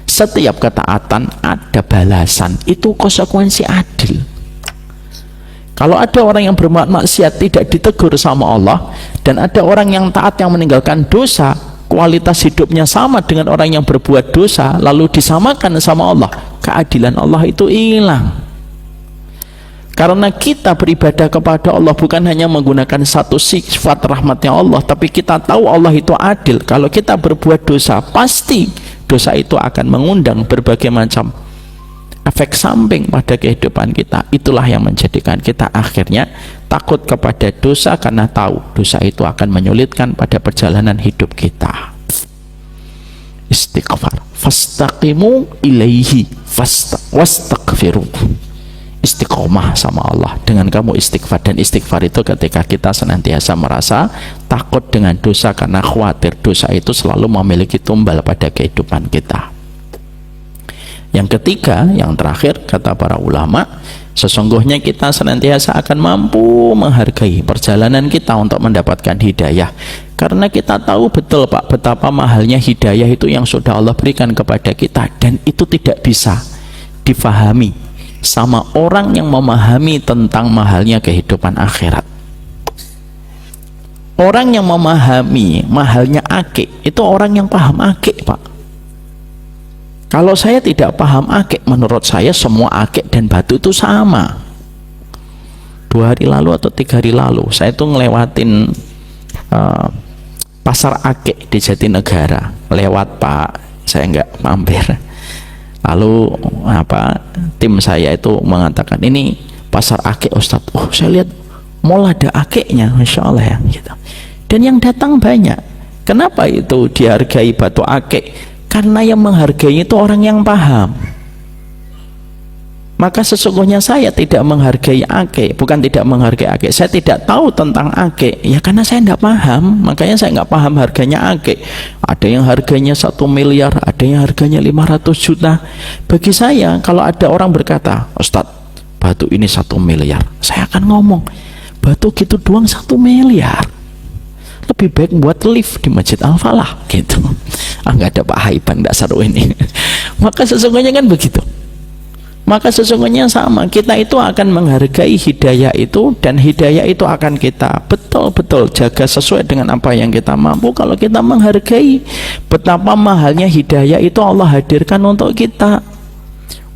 setiap ketaatan ada balasan. Itu konsekuensi adil. Kalau ada orang yang berbuat maksiat tidak ditegur sama Allah, dan ada orang yang taat yang meninggalkan dosa, kualitas hidupnya sama dengan orang yang berbuat dosa, lalu disamakan sama Allah, keadilan Allah itu hilang. Karena kita beribadah kepada Allah bukan hanya menggunakan satu sifat rahmatnya Allah, tapi kita tahu Allah itu adil. Kalau kita berbuat dosa, pasti dosa itu akan mengundang berbagai macam efek samping pada kehidupan kita. Itulah yang menjadikan kita akhirnya takut kepada dosa, karena tahu dosa itu akan menyulitkan pada perjalanan hidup kita. Istighfar, fastaqimu ilaihi wastaghfiru. istiqomah sama Allah dengan kamu istighfar. Dan istighfar itu ketika kita senantiasa merasa takut dengan dosa karena khawatir dosa itu selalu memiliki tumbal pada kehidupan kita. Yang ketiga, yang terakhir, kata para ulama, sesungguhnya kita senantiasa akan mampu menghargai perjalanan kita untuk mendapatkan hidayah, karena kita tahu betul Pak betapa mahalnya hidayah itu yang sudah Allah berikan kepada kita, dan itu tidak bisa difahami sama orang yang memahami tentang mahalnya kehidupan akhirat. Orang yang memahami mahalnya akik itu orang yang paham akik, Pak. Kalau saya tidak paham akik, menurut saya semua akik dan batu itu sama. 2 hari lalu atau 3 hari lalu saya itu ngelewatin pasar akik di Jatinegara. Lewat Pak, saya nggak mampir. Lalu tim saya itu mengatakan, ini pasar akik Ustadz. Oh, saya lihat mall ada akiknya, Masya Allah ya, gitu. Dan yang datang banyak. Kenapa itu dihargai batu akik? Karena yang menghargai itu orang yang paham. Maka sesungguhnya saya tidak menghargai akik, bukan tidak menghargai akik, saya tidak tahu tentang akik ya karena saya tidak paham. Makanya saya nggak paham harganya akik. Ada yang harganya 1 miliar, ada yang harganya 500 juta. Bagi saya, kalau ada orang berkata, Ustadz, batu ini 1 miliar, saya akan ngomong, batu gitu doang 1 miliar, lebih baik buat lift di Masjid Al-Falah gitu. Nggak ada Pak Haiban, nggak seru ini. Maka sesungguhnya kan begitu. Maka sesungguhnya sama, kita itu akan menghargai hidayah itu, dan hidayah itu akan kita betul-betul jaga sesuai dengan apa yang kita mampu. Kalau kita menghargai betapa mahalnya hidayah itu Allah hadirkan untuk kita.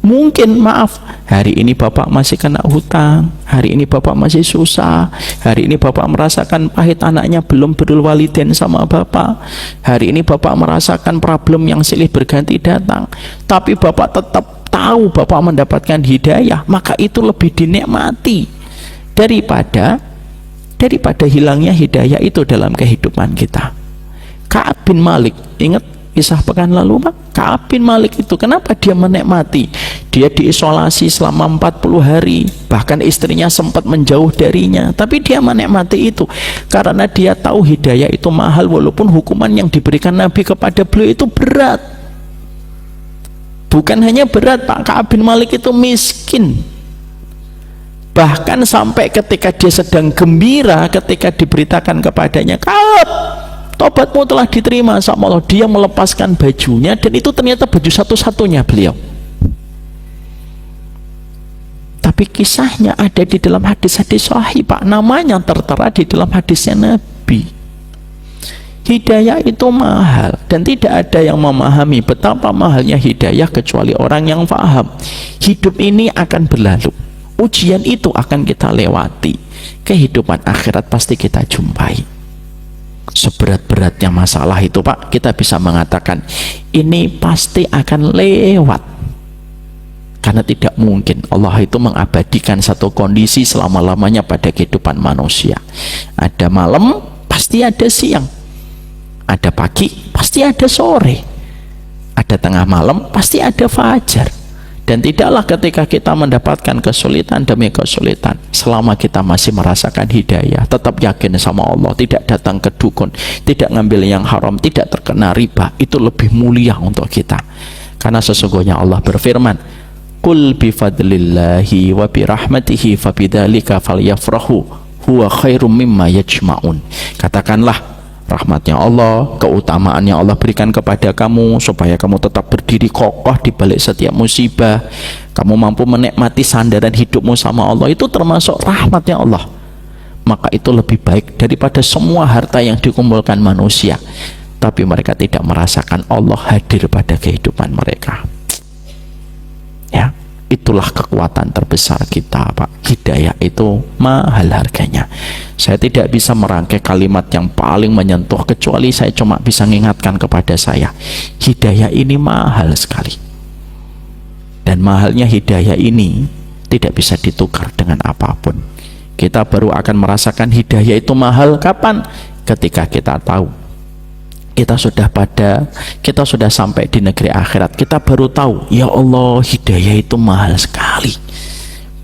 Mungkin maaf, hari ini Bapak masih kena hutang, hari ini Bapak masih susah, hari ini Bapak merasakan pahit anaknya belum birrul walidain sama Bapak, hari ini Bapak merasakan problem yang silih berganti datang, tapi Bapak tetap tahu Bapak mendapatkan hidayah, maka itu lebih dinikmati daripada hilangnya hidayah itu dalam kehidupan kita. Ka'ab bin Malik, ingat kisah pekan lalu Pak? Ka'ab bin Malik itu kenapa dia menikmati? Dia diisolasi selama 40 hari, bahkan istrinya sempat menjauh darinya, tapi dia menikmati itu karena dia tahu hidayah itu mahal, walaupun hukuman yang diberikan Nabi kepada beliau itu berat. Bukan hanya berat Pak, Ka'ab bin Malik itu miskin. Bahkan sampai ketika dia sedang gembira, ketika diberitakan kepadanya, Ka'ab, tobatmu telah diterima sama Allah, dia melepaskan bajunya, dan itu ternyata baju satu-satunya beliau. Tapi kisahnya ada di dalam hadis-hadis sahih Pak, namanya tertera di dalam hadisnya Nabi. Hidayah itu mahal, dan tidak ada yang memahami betapa mahalnya hidayah kecuali orang yang paham. Hidup ini akan berlalu, ujian itu akan kita lewati, kehidupan akhirat pasti kita jumpai. Seberat-beratnya masalah itu Pak, kita bisa mengatakan ini pasti akan lewat, karena tidak mungkin Allah itu mengabadikan satu kondisi selama-lamanya pada kehidupan manusia. Ada malam, pasti ada siang. Ada pagi, pasti ada sore. Ada tengah malam, pasti ada fajar. Dan tidaklah ketika kita mendapatkan kesulitan demi kesulitan, selama kita masih merasakan hidayah, tetap yakin sama Allah, tidak datang ke dukun, tidak ngambil yang haram, tidak terkena riba, itu lebih mulia untuk kita. Karena sesungguhnya Allah berfirman, Qul bifadlillahi wa birahmatihi fabidzalika falyafrahu huwa khairum mimma yajma'un. Katakanlah, rahmatnya Allah, keutamaan yang Allah berikan kepada kamu supaya kamu tetap berdiri kokoh di balik setiap musibah, kamu mampu menikmati sandaran hidupmu sama Allah, itu termasuk rahmatnya Allah. Maka itu lebih baik daripada semua harta yang dikumpulkan manusia, tapi mereka tidak merasakan Allah hadir pada kehidupan mereka. Ya, itulah kekuatan terbesar kita Pak. Hidayah itu mahal harganya. Saya tidak bisa merangkai kalimat yang paling menyentuh, kecuali saya cuma bisa mengingatkan kepada saya, hidayah ini mahal sekali, dan mahalnya hidayah ini tidak bisa ditukar dengan apapun. Kita baru akan merasakan hidayah itu mahal kapan? Ketika kita tahu kita sudah sampai di negeri akhirat, kita baru tahu, ya Allah, hidayah itu mahal sekali.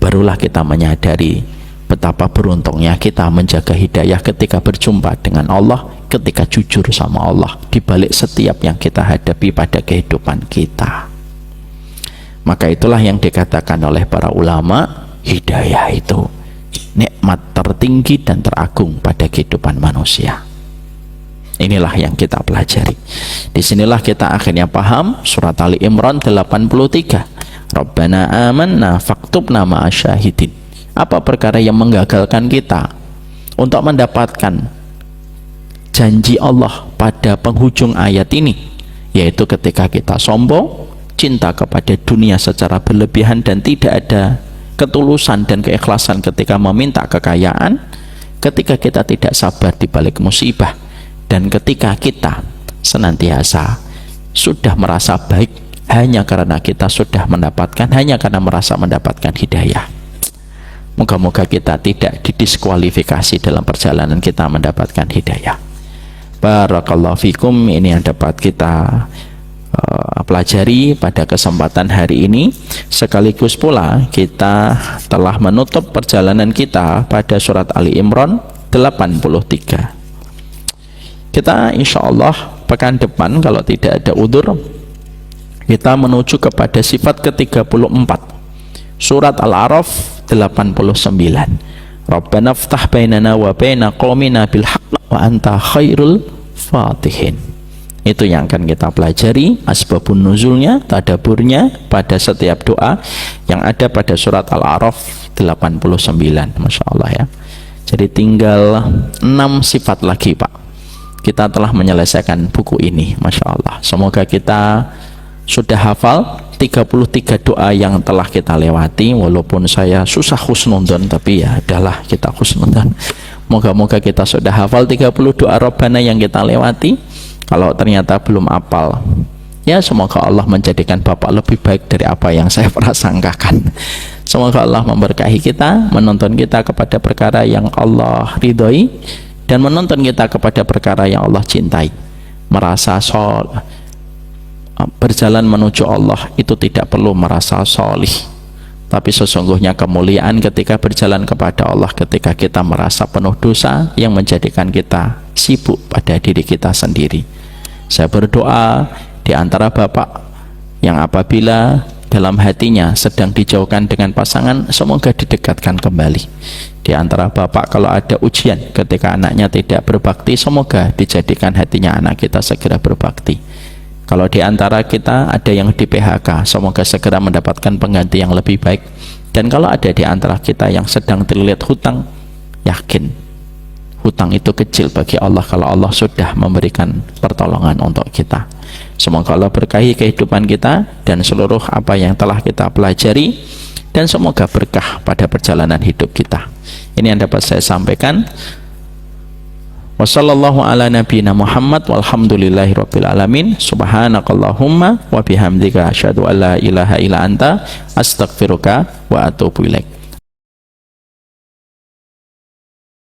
barulah kita menyadari betapa beruntungnya kita menjaga hidayah ketika berjumpa dengan Allah, ketika jujur sama Allah di balik setiap yang kita hadapi pada kehidupan kita. Maka itulah yang dikatakan oleh para ulama, hidayah itu nikmat tertinggi dan teragung pada kehidupan manusia. Inilah yang kita pelajari. Disinilah kita akhirnya paham surat Ali Imran 83. Rabbana amanna faktubna ma'asyahidin. Apa perkara yang menggagalkan kita untuk mendapatkan janji Allah pada penghujung ayat ini, yaitu ketika kita sombong, cinta kepada dunia secara berlebihan, dan tidak ada ketulusan dan keikhlasan ketika meminta kekayaan, ketika kita tidak sabar di balik musibah, dan ketika kita senantiasa sudah merasa baik hanya karena kita sudah mendapatkan, hanya karena merasa mendapatkan hidayah. Moga-moga kita tidak didiskualifikasi dalam perjalanan kita mendapatkan hidayah. Barakallahu fikum. Ini yang dapat kita pelajari pada kesempatan hari ini. Sekaligus pula kita telah menutup perjalanan kita pada surat Ali Imran 83. Kita insya Allah pekan depan kalau tidak ada udzur, kita menuju kepada sifat ke-34 surat Al-A'raf 89. Rabbana ftah bainana wa baina qaumina bil haqq wa anta khairul fatihin. Itu yang akan kita pelajari, asbabun nuzulnya, tadaburnya pada setiap doa yang ada pada surat Al-A'raf 89. Masya Allah ya. Jadi tinggal 6 sifat lagi Pak, kita telah menyelesaikan buku ini. Masya Allah, semoga kita sudah hafal 33 doa yang telah kita lewati. Walaupun saya susah husnudon, tapi ya adalah kita husnudon. Moga-moga kita sudah hafal 30 doa Rabbana yang kita lewati. Kalau ternyata belum hafal, ya semoga Allah menjadikan Bapak lebih baik dari apa yang saya prasangkakan. Semoga Allah memberkahi kita, menuntun kita kepada perkara yang Allah ridhoi, dan menuntun kita kepada perkara yang Allah cintai. Merasa berjalan menuju Allah itu tidak perlu merasa solih, tapi sesungguhnya kemuliaan ketika berjalan kepada Allah ketika kita merasa penuh dosa yang menjadikan kita sibuk pada diri kita sendiri. Saya berdoa di antara Bapak yang apabila dalam hatinya sedang dijauhkan dengan pasangan, semoga didekatkan kembali. Di antara Bapak kalau ada ujian ketika anaknya tidak berbakti, semoga dijadikan hatinya anak kita segera berbakti. Kalau di antara kita ada yang di PHK, semoga segera mendapatkan pengganti yang lebih baik. Dan kalau ada di antara kita yang sedang terlilit hutang, yakin hutang itu kecil bagi Allah kalau Allah sudah memberikan pertolongan untuk kita. Semoga Allah berkahi kehidupan kita dan seluruh apa yang telah kita pelajari, dan semoga berkah pada perjalanan hidup kita. Ini yang dapat saya sampaikan. Wassallallahu ala nabiyyina Muhammad walhamdulillahi rabbil alamin. Subhanakallahumma wa bihamdika asyhadu an la ilaha illa anta astaghfiruka wa atubu ilaik.